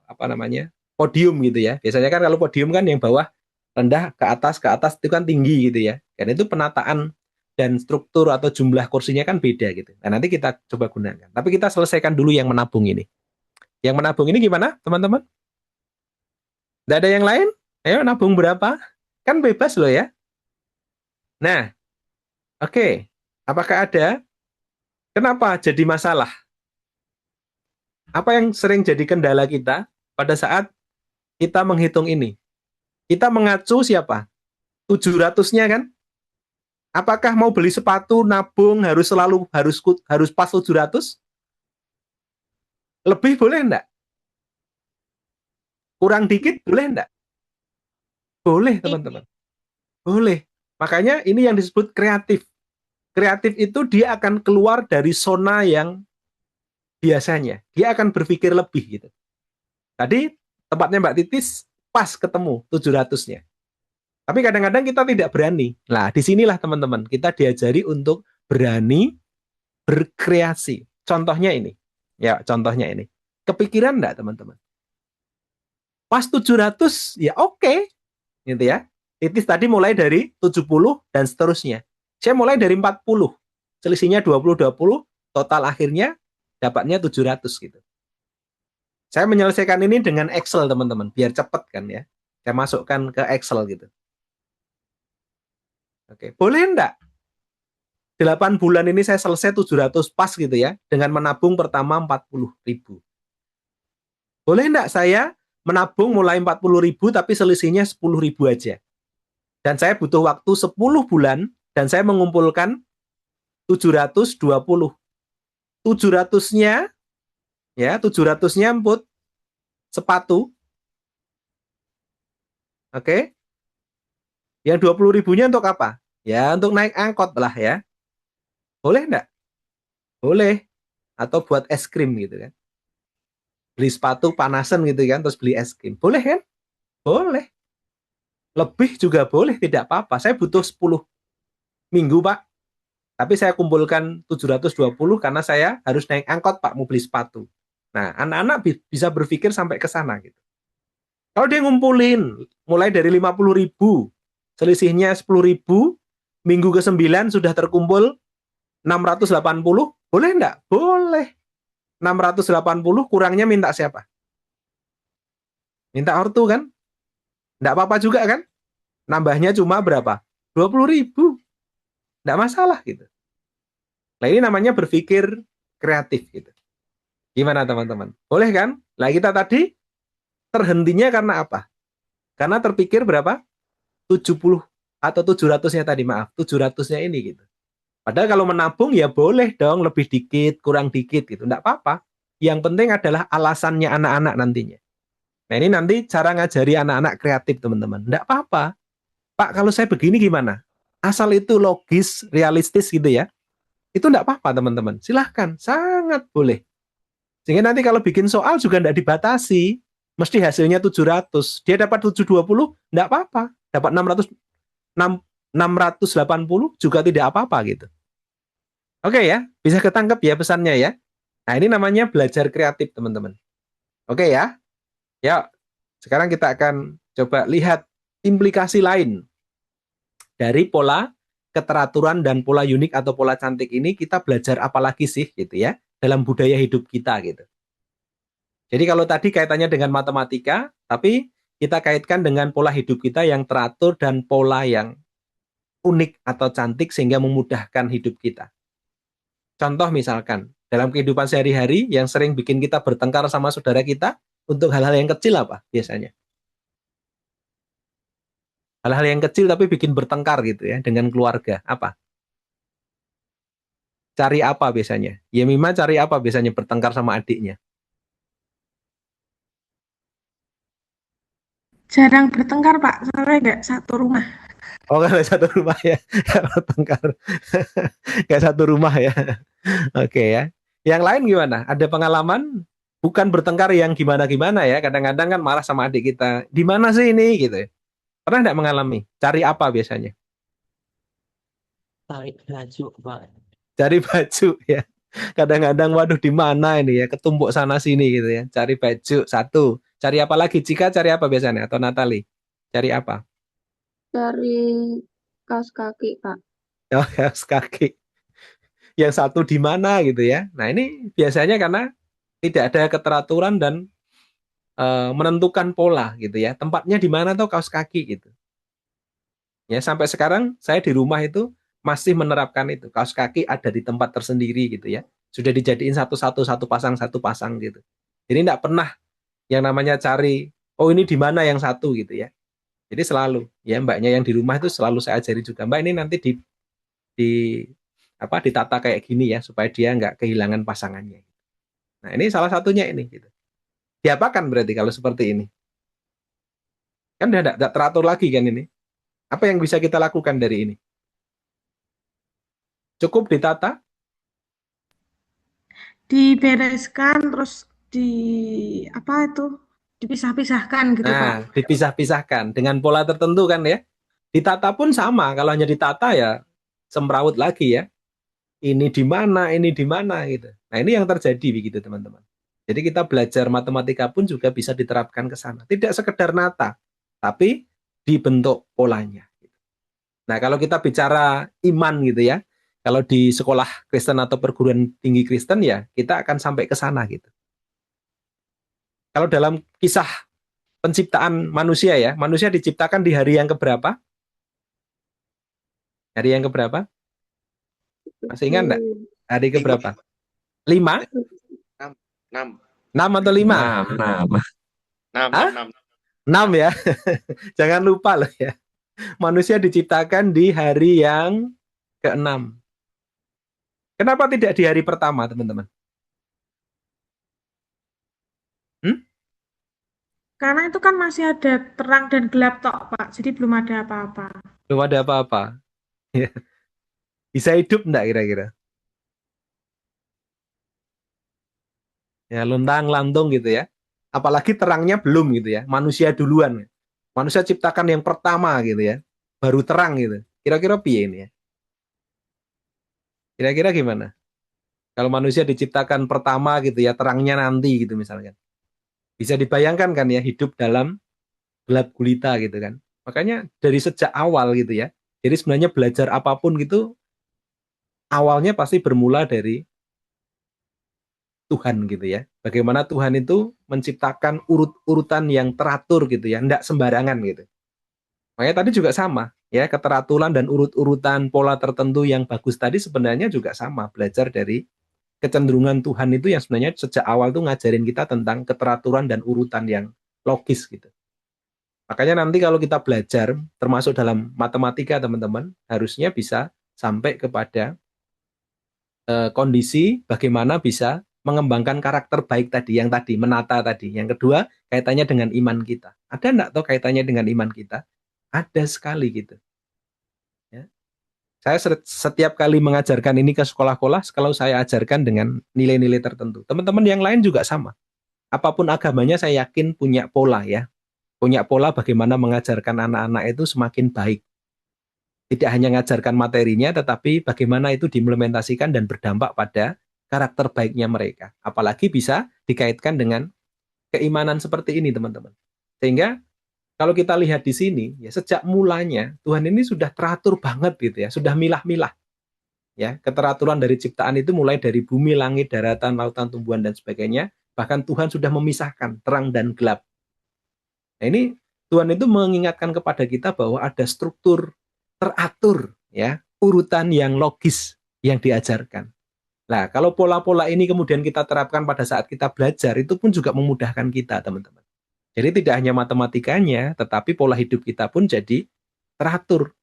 apa namanya, podium gitu ya. Biasanya kan kalau podium kan yang bawah rendah ke atas itu kan tinggi gitu ya. Dan itu penataan dan struktur atau jumlah kursinya kan beda gitu. Nah, nanti kita coba gunakan. Tapi kita selesaikan dulu yang menabung ini. Yang menabung ini gimana, teman-teman? Tidak ada yang lain? Ayo nabung berapa? Kan bebas loh ya. Nah, oke. Apakah ada Kenapa jadi masalah? Apa yang sering jadi kendala kita pada saat kita menghitung ini? Kita mengacu siapa? 700-nya kan? Apakah mau beli sepatu nabung harus pas 700? Lebih boleh enggak? Kurang dikit boleh enggak? Boleh, teman-teman. Boleh. Makanya ini yang disebut kreatif. Kreatif itu dia akan keluar dari zona yang biasanya. Dia akan berpikir lebih gitu. Tadi tempatnya Mbak Titis pas ketemu 700-nya. Tapi kadang-kadang kita tidak berani. Nah, disinilah teman-teman, kita diajari untuk berani berkreasi. Contohnya ini. Ya, contohnya ini. Kepikiran enggak, teman-teman? Pas 700, ya oke. Gitu ya. Titis tadi mulai dari 70 dan seterusnya. Saya mulai dari 40. Selisihnya 20-20, total akhirnya dapatnya 700 gitu. Saya menyelesaikan ini dengan Excel, teman-teman, biar cepat kan ya. Saya masukkan ke Excel gitu. Oke, boleh enggak? 8 bulan ini saya selesai 700 pas gitu ya, dengan menabung pertama 40.000. Boleh enggak saya menabung mulai 40.000 tapi selisihnya 10.000 aja? Dan saya butuh waktu 10 bulan dan saya mengumpulkan 720. 700-nya ya, 700-nya emput sepatu. Oke. Yang 20.000-nya untuk apa? Ya, untuk naik angkot lah ya. Boleh enggak? Boleh. Atau buat es krim gitu kan. Beli sepatu panasan gitu kan, terus beli es krim. Boleh kan? Boleh. Lebih juga boleh, tidak apa-apa. Saya butuh 10 minggu, Pak. Tapi saya kumpulkan 720 karena saya harus naik angkot, Pak, mau beli sepatu. Nah, anak-anak bisa berpikir sampai ke sana gitu. Kalau dia ngumpulin mulai dari 50.000, selisihnya 10.000, minggu ke-9 sudah terkumpul 680, boleh enggak? Boleh. 680 kurangnya minta siapa? Minta ortu kan? Enggak apa-apa juga kan? Nambahnya cuma berapa? 20.000. Enggak masalah gitu. Nah, ini namanya berpikir kreatif gitu. Gimana teman-teman? Boleh kan? Nah, kita tadi terhentinya karena apa? Karena terpikir berapa? 70 atau 700-nya tadi, maaf. 700-nya ini gitu. Padahal kalau menabung ya boleh dong, lebih dikit, kurang dikit gitu. Enggak apa-apa. Yang penting adalah alasannya anak-anak nantinya. Nah, ini nanti cara ngajari anak-anak kreatif, teman-teman. Enggak apa-apa. Pak, kalau saya begini gimana? Asal itu logis, realistis gitu ya. Itu enggak apa-apa, teman-teman. Silahkan, sangat boleh. Sehingga nanti kalau bikin soal juga enggak dibatasi. Mesti hasilnya 700. Dia dapat 720, enggak apa-apa. Dapat 680 juga tidak apa-apa gitu. Oke ya, bisa ketangkep ya pesannya ya. Nah, ini namanya belajar kreatif, teman-teman. Oke ya. Ya, sekarang kita akan coba lihat implikasi lain dari pola keteraturan dan pola unik atau pola cantik ini. Kita belajar apa lagi sih gitu ya dalam budaya hidup kita gitu. Jadi kalau tadi kaitannya dengan matematika, tapi kita kaitkan dengan pola hidup kita yang teratur dan pola yang unik atau cantik sehingga memudahkan hidup kita. Contoh misalkan, dalam kehidupan sehari-hari yang sering bikin kita bertengkar sama saudara kita, untuk hal-hal yang kecil apa biasanya? Hal-hal yang kecil tapi bikin bertengkar gitu ya, dengan keluarga, apa? Cari apa biasanya? Yemima cari apa biasanya bertengkar sama adiknya? Jarang bertengkar, Pak. Soalnya nggak satu rumah. Oh, nggak satu rumah ya, nggak bertengkar. Nggak satu rumah ya. Oke ya. Yang lain gimana? Ada pengalaman bukan bertengkar yang gimana-gimana ya. Kadang-kadang kan marah sama adik kita. Di mana sih ini gitu ya. Pernah nggak mengalami? Cari apa biasanya? Cari baju, Pak. Cari baju ya. Kadang-kadang waduh di mana ini ya, ketumbuk sana sini gitu ya. Cari baju satu. Cari apa lagi? Cika cari apa biasanya? Atau Natali? Cari apa? Dari kaos kaki, Pak. Oh, kaos kaki. Yang satu di mana gitu ya. Nah, ini biasanya karena tidak ada keteraturan dan menentukan pola gitu ya. Tempatnya di mana tuh kaos kaki gitu. Ya, sampai sekarang saya di rumah itu masih menerapkan itu. Kaos kaki ada di tempat tersendiri gitu ya. Sudah dijadiin satu-satu, satu pasang gitu. Jadi tidak pernah yang namanya cari, oh ini di mana yang satu gitu ya. Jadi selalu ya mbaknya yang di rumah itu selalu saya ajari juga. Mbak ini nanti di ditata kayak gini ya supaya dia nggak kehilangan pasangannya. Nah ini salah satunya ini gitu. Diapakan berarti kalau seperti ini? Kan udah tidak teratur lagi kan ini. Apa yang bisa kita lakukan dari ini? Cukup ditata? Dibereskan terus dipisah-pisahkan gitu Pak. Nah, dipisah-pisahkan dengan pola tertentu kan ya. Ditata pun sama, kalau hanya ditata ya semrawut lagi ya. Ini di mana gitu. Nah, ini yang terjadi begitu teman-teman. Jadi kita belajar matematika pun juga bisa diterapkan ke sana. Tidak sekedar nata, tapi dibentuk polanya. Nah, kalau kita bicara iman gitu ya, kalau di sekolah Kristen atau perguruan tinggi Kristen ya, kita akan sampai ke sana gitu. Kalau dalam kisah penciptaan manusia ya, manusia diciptakan di hari yang keberapa? Hari yang keberapa? Masih ingat enggak? Hari keberapa? 5? 6. 6 atau 5? 6 ya. Jangan lupa loh ya. Manusia diciptakan di hari yang ke-6. Kenapa tidak di hari pertama, teman-teman? Karena itu kan masih ada terang dan gelap tok, Pak. Jadi belum ada apa-apa. Belum ada apa-apa. Bisa hidup enggak kira-kira? Ya, lontang-lantung gitu ya. Apalagi terangnya belum gitu ya. Manusia duluan. Manusia ciptakan yang pertama gitu ya. Baru terang gitu. Kira-kira piye ini ya? Kira-kira gimana? Kalau manusia diciptakan pertama gitu ya, terangnya nanti gitu misalnya. Bisa dibayangkan kan ya, hidup dalam gelap gulita gitu kan. Makanya dari sejak awal gitu ya. Jadi sebenarnya belajar apapun gitu, awalnya pasti bermula dari Tuhan gitu ya. Bagaimana Tuhan itu menciptakan urut-urutan yang teratur gitu ya, enggak sembarangan gitu. Makanya tadi juga sama ya, keteraturan dan urut-urutan pola tertentu yang bagus tadi sebenarnya juga sama, belajar dari kecenderungan Tuhan itu yang sebenarnya sejak awal tuh ngajarin kita tentang keteraturan dan urutan yang logis gitu. Makanya nanti kalau kita belajar termasuk dalam matematika teman-teman, harusnya bisa sampai kepada kondisi bagaimana bisa mengembangkan karakter baik tadi, yang tadi, menata tadi. Yang kedua, kaitannya dengan iman kita. Ada enggak tuh kaitannya dengan iman kita? Ada sekali gitu. Ya. Saya setiap kali mengajarkan ini ke sekolah-sekolah, kalau saya ajarkan dengan nilai-nilai tertentu. Teman-teman yang lain juga sama. Apapun agamanya saya yakin punya pola ya. Punya pola bagaimana mengajarkan anak-anak itu semakin baik. Tidak hanya mengajarkan materinya, tetapi bagaimana itu diimplementasikan dan berdampak pada karakter baiknya mereka. Apalagi bisa dikaitkan dengan keimanan seperti ini, teman-teman. Sehingga kalau kita lihat di sini, ya sejak mulanya Tuhan ini sudah teratur banget gitu ya, sudah milah-milah. Ya, keteraturan dari ciptaan itu mulai dari bumi, langit, daratan, lautan, tumbuhan dan sebagainya. Bahkan Tuhan sudah memisahkan terang dan gelap. Nah, ini Tuhan itu mengingatkan kepada kita bahwa ada struktur teratur ya, urutan yang logis yang diajarkan. Nah, kalau pola-pola ini kemudian kita terapkan pada saat kita belajar, itu pun juga memudahkan kita, teman-teman. Jadi tidak hanya matematikanya, tetapi pola hidup kita pun jadi teratur,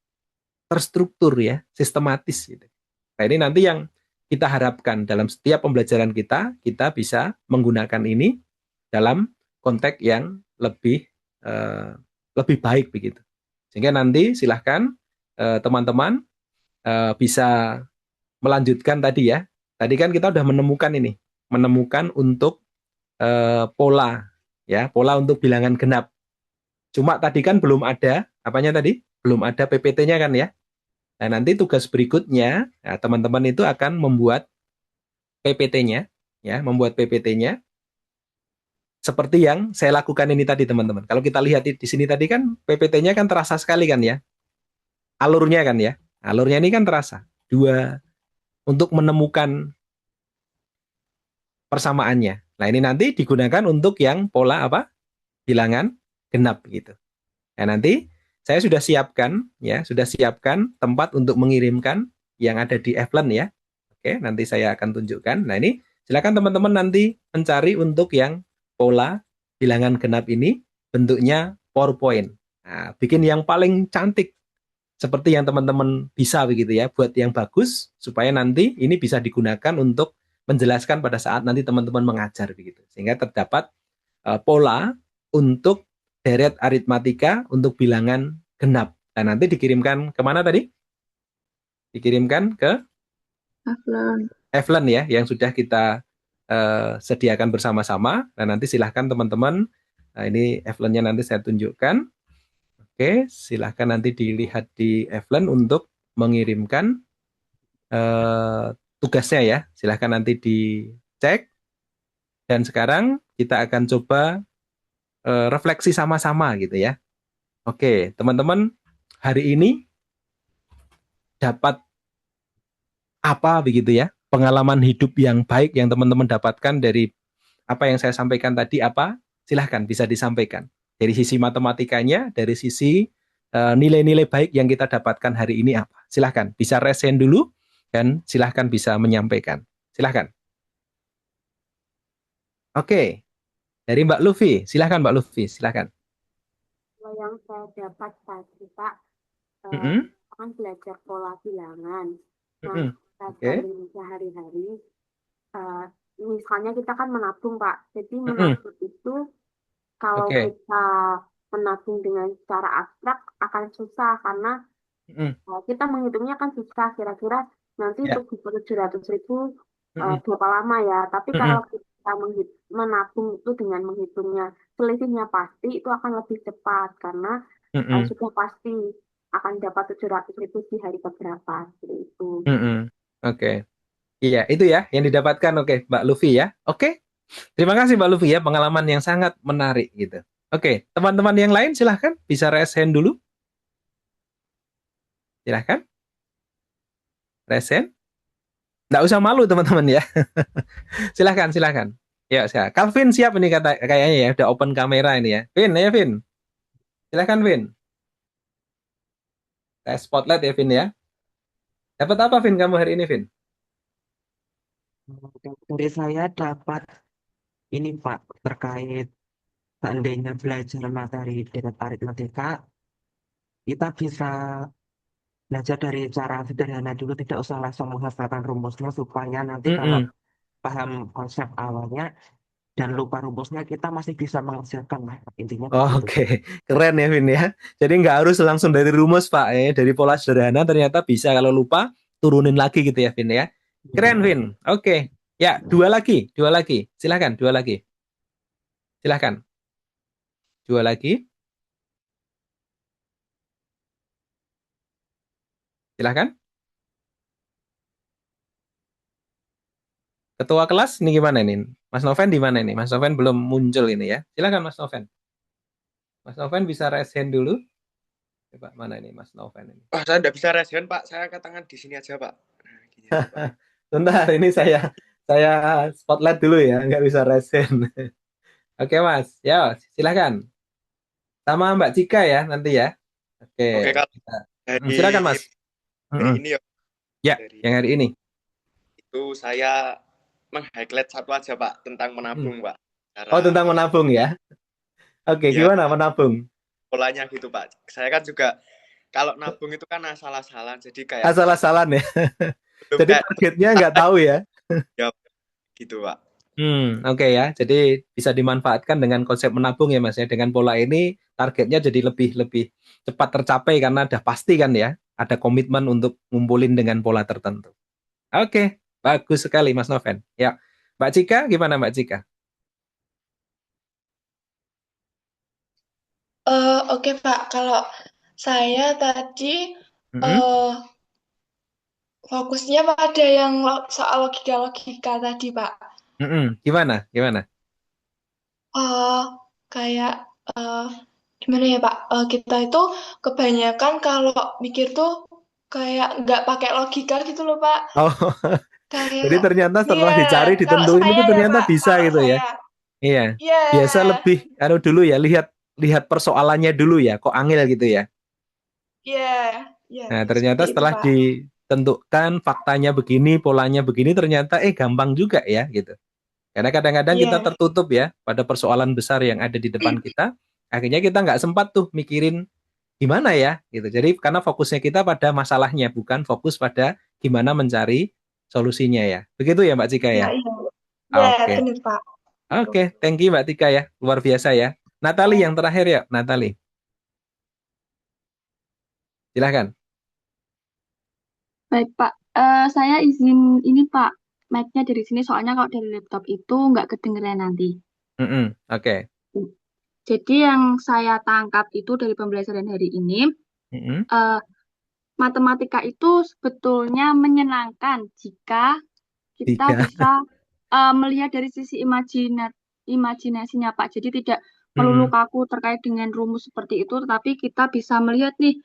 terstruktur ya, sistematis gitu. Nah, ini nanti yang kita harapkan dalam setiap pembelajaran kita bisa menggunakan ini dalam konteks yang lebih baik begitu. Sehingga nanti silahkan teman-teman bisa melanjutkan tadi ya. Tadi kan kita udah menemukan untuk pola ya, pola untuk bilangan genap. Cuma tadi kan belum ada apanya tadi? Belum ada PPT-nya kan ya. Nah, nanti tugas berikutnya ya, teman-teman itu akan membuat PPT-nya ya, seperti yang saya lakukan ini tadi, teman-teman. Kalau kita lihat di sini tadi kan PPT-nya kan terasa sekali kan ya. Alurnya kan ya. Alurnya ini kan terasa. Untuk menemukan persamaannya. Nah, ini nanti digunakan untuk yang pola apa? Bilangan genap gitu. Nah, nanti saya sudah siapkan tempat untuk mengirimkan yang ada di Evelyn ya. Oke, nanti saya akan tunjukkan. Nah, ini silakan teman-teman nanti mencari untuk yang pola bilangan genap ini bentuknya PowerPoint. Nah, bikin yang paling cantik seperti yang teman-teman bisa begitu ya, buat yang bagus supaya nanti ini bisa digunakan untuk menjelaskan pada saat nanti teman-teman mengajar begitu. Sehingga terdapat pola untuk deret aritmatika untuk bilangan genap. Dan nanti dikirimkan kemana tadi? Dikirimkan ke Evelyn ya, yang sudah kita sediakan bersama-sama. Dan nanti silahkan teman-teman, nah ini Evelyn-nya nanti saya tunjukkan. Oke, silahkan nanti dilihat di Evelyn untuk mengirimkan tugasnya ya. Silahkan nanti dicek. Dan sekarang kita akan coba refleksi sama-sama gitu ya. Oke, teman-teman, hari ini dapat apa begitu ya? Pengalaman hidup yang baik yang teman-teman dapatkan dari apa yang saya sampaikan tadi apa? Silahkan bisa disampaikan. Dari sisi matematikanya, dari sisi nilai-nilai baik yang kita dapatkan hari ini apa? Silahkan, bisa raise hand dulu dan silahkan bisa menyampaikan. Silahkan. Oke, dari Mbak Luffy, silahkan Mbak Luffy, silahkan. Yang saya dapat tadi Pak, kan belajar pola bilangan. Nah, sehari-hari, misalnya kita kan menabung Pak. Jadi menabung itu kalau kita menabung dengan cara abstrak akan susah karena kita menghitungnya kan susah, kira-kira nanti untuk 700.000 berapa lama ya. Tapi kalau kita menabung itu dengan menghitungnya selisihnya pasti, itu akan lebih cepat karena sudah pasti akan dapat 700.000 di hari keberapa seperti itu. Oke. Iya, itu ya yang didapatkan. Oke, Mbak Luffy ya. Oke. Terima kasih Mbak Luffy ya, pengalaman yang sangat menarik gitu. Oke, teman-teman yang lain silahkan bisa raise hand dulu. Silahkan. Raise hand. Nggak usah malu teman-teman ya. Silahkan. Ya, Calvin siap ini kayaknya ya, udah open kamera ini ya. Vin, ya Vin. Silahkan Vin. Saya spotlight ya Vin ya. Dapat apa Vin kamu hari ini Vin? Dari saya dapat ini Pak, terkait seandainya belajar materi deret aritmatika, kita bisa belajar dari cara sederhana dulu, tidak usah langsung menghafalkan rumusnya, supaya nanti kalau paham konsep awalnya dan lupa rumusnya, kita masih bisa menghasilkan lah intinya. Oke, keren ya Vin ya. Jadi nggak harus langsung dari rumus Pak ya, dari pola sederhana ternyata bisa, kalau lupa turunin lagi gitu ya Vin ya. Keren Vin. Oke. Ya, dua lagi. Silahkan, dua lagi. Silahkan. Dua lagi. Silahkan. Ketua kelas ini gimana ini? Mas Noven di mana ini? Mas Noven belum muncul ini ya. Silahkan Mas Noven. Mas Noven bisa raise hand dulu. Coba mana ini Mas Noven ini? Oh, saya tidak bisa raise hand Pak. Saya angkat tangan di sini aja Pak. Bentar, ini saya spotlight dulu ya, nggak bisa raise hand. Oke Mas, ya silahkan. Sama Mbak Cika ya nanti ya. Oke. Silakan Mas. Hari ini ya. Yang hari ini. Itu saya meng-highlight satu aja Pak tentang menabung Pak. Oh, tentang menabung ya. Oke, gimana menabung? Polanya gitu Pak. Saya kan juga kalau nabung itu kan asal-asalan, jadi kayak asal-asalan ya. Jadi targetnya nggak tahu ya. Ya, gitu Pak. Oke ya. Jadi bisa dimanfaatkan dengan konsep menabung ya Mas ya. Dengan pola ini targetnya jadi lebih cepat tercapai karena udah pasti kan ya. Ada komitmen untuk ngumpulin dengan pola tertentu. Oke, bagus sekali Mas Noven. Ya, Mbak Cika gimana Mbak Cika? Oke Pak, kalau saya tadi fokusnya pada yang soal logika tadi Pak. Gimana? Kayak gimana ya Pak? Kita itu kebanyakan kalau mikir tuh kayak nggak pakai logika gitu loh Pak. Oh, kayak, jadi ternyata setelah dicari ditentuin itu ternyata ya, Pak, bisa gitu ya. Iya. Biasa lebih dulu ya, lihat persoalannya dulu ya, kok angel gitu ya. Iya. Nah, ternyata setelah tentukan faktanya begini, polanya begini, ternyata gampang juga ya gitu. Karena kadang-kadang kita Iya. tertutup ya pada persoalan besar yang ada di depan kita. Akhirnya kita nggak sempat tuh mikirin gimana ya gitu. Jadi karena fokusnya kita pada masalahnya, bukan fokus pada gimana mencari solusinya ya. Begitu ya Mbak Cika Iya, ya? iya. Ya, Oke. benar, Pak. Oke, thank you Mbak Tika ya. Luar biasa ya. Natali yang terakhir ya, Natali. Silahkan. Baik, Pak. Saya izin ini, Pak. Mic-nya dari sini, soalnya kalau dari laptop itu nggak kedengeran nanti. Oke. Jadi yang saya tangkap itu dari pembelajaran hari ini, matematika itu sebetulnya menyenangkan jika kita bisa melihat dari sisi imajinasinya, Pak. Jadi tidak melulu kaku terkait dengan rumus seperti itu, tetapi kita bisa melihat nih,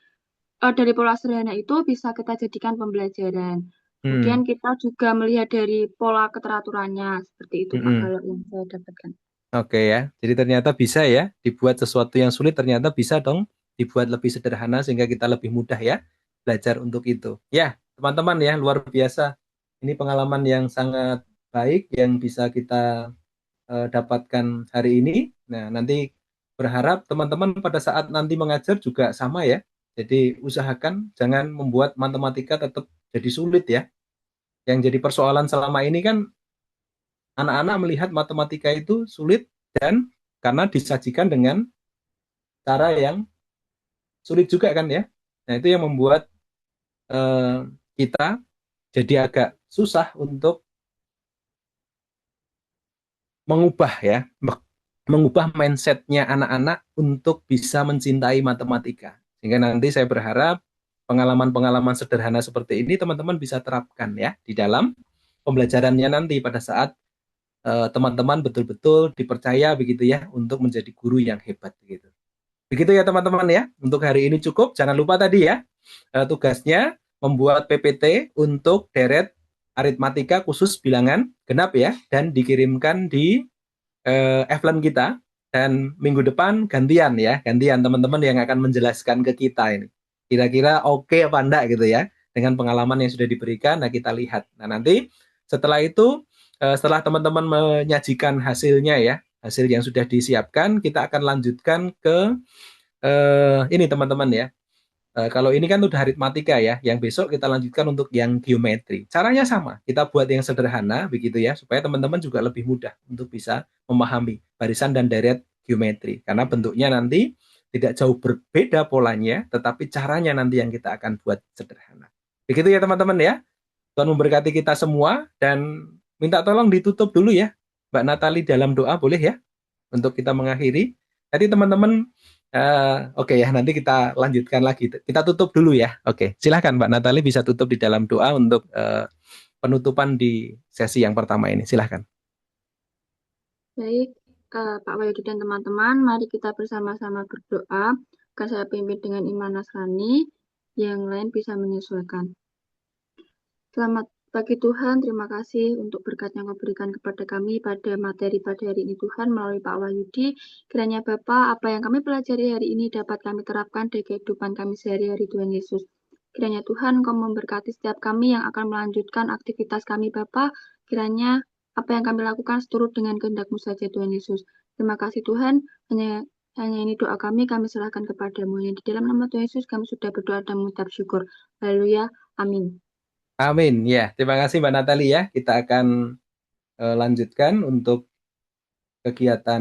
dari pola sederhana itu bisa kita jadikan pembelajaran. Kemudian kita juga melihat dari pola keteraturannya, seperti itu Pak, kalau yang saya dapatkan. Oke ya, jadi ternyata bisa ya, dibuat sesuatu yang sulit ternyata bisa dong dibuat lebih sederhana sehingga kita lebih mudah ya belajar untuk itu. Ya, teman-teman ya, luar biasa. Ini pengalaman yang sangat baik yang bisa kita dapatkan hari ini. Nah, nanti berharap teman-teman pada saat nanti mengajar juga sama ya. Jadi usahakan jangan membuat matematika tetap jadi sulit ya. Yang jadi persoalan selama ini kan anak-anak melihat matematika itu sulit dan karena disajikan dengan cara yang sulit juga kan ya. Nah, itu yang membuat kita jadi agak susah untuk mengubah mindsetnya anak-anak untuk bisa mencintai matematika. Sehingga nanti saya berharap pengalaman-pengalaman sederhana seperti ini teman-teman bisa terapkan ya di dalam pembelajarannya nanti pada saat teman-teman betul-betul dipercaya begitu ya untuk menjadi guru yang hebat begitu. Begitu ya teman-teman ya. Untuk hari ini cukup. Jangan lupa tadi ya tugasnya membuat PPT untuk deret aritmatika khusus bilangan genap ya dan dikirimkan di F-Lan kita dan minggu depan gantian teman-teman yang akan menjelaskan ke kita ini kira-kira oke apa enggak gitu ya dengan pengalaman yang sudah diberikan. Nah kita lihat. Nah nanti setelah itu setelah teman-teman menyajikan hasilnya ya hasil yang sudah disiapkan kita akan lanjutkan ke ini teman-teman ya. Kalau ini kan udah aritmatika ya, yang besok kita lanjutkan untuk yang geometri. Caranya sama, kita buat yang sederhana begitu ya, supaya teman-teman juga lebih mudah untuk bisa memahami barisan dan deret geometri. Karena bentuknya nanti tidak jauh berbeda polanya, tetapi caranya nanti yang kita akan buat sederhana. Begitu ya teman-teman ya. Tuhan memberkati kita semua dan minta tolong ditutup dulu ya, Mbak Natali dalam doa boleh ya, untuk kita mengakhiri. Tadi teman-teman oke ya, nanti kita lanjutkan lagi. Kita tutup dulu ya. Oke, silahkan Mbak Natali bisa tutup di dalam doa untuk penutupan di sesi yang pertama ini. Silahkan. Baik, Pak Wahyudi dan teman-teman, mari kita bersama-sama berdoa. Akan saya pimpin dengan iman Nasrani, yang lain bisa menyesuaikan. Selamat pagi Tuhan, terima kasih untuk berkat yang Kau berikan kepada kami pada materi pada hari ini Tuhan melalui Pak Wahyudi. Kiranya Bapa, apa yang kami pelajari hari ini dapat kami terapkan di kehidupan kami sehari-hari Tuhan Yesus. Kiranya Tuhan Kau memberkati setiap kami yang akan melanjutkan aktivitas kami Bapa. Kiranya apa yang kami lakukan seturut dengan kehendak-Mu saja Tuhan Yesus. Terima kasih Tuhan, hanya ini doa kami serahkan kepadamu. Yang di dalam nama Tuhan Yesus kami sudah berdoa dan mengucap syukur. Haleluya, amin. Amin. Ya, terima kasih Mbak Natali ya. Kita akan lanjutkan untuk kegiatan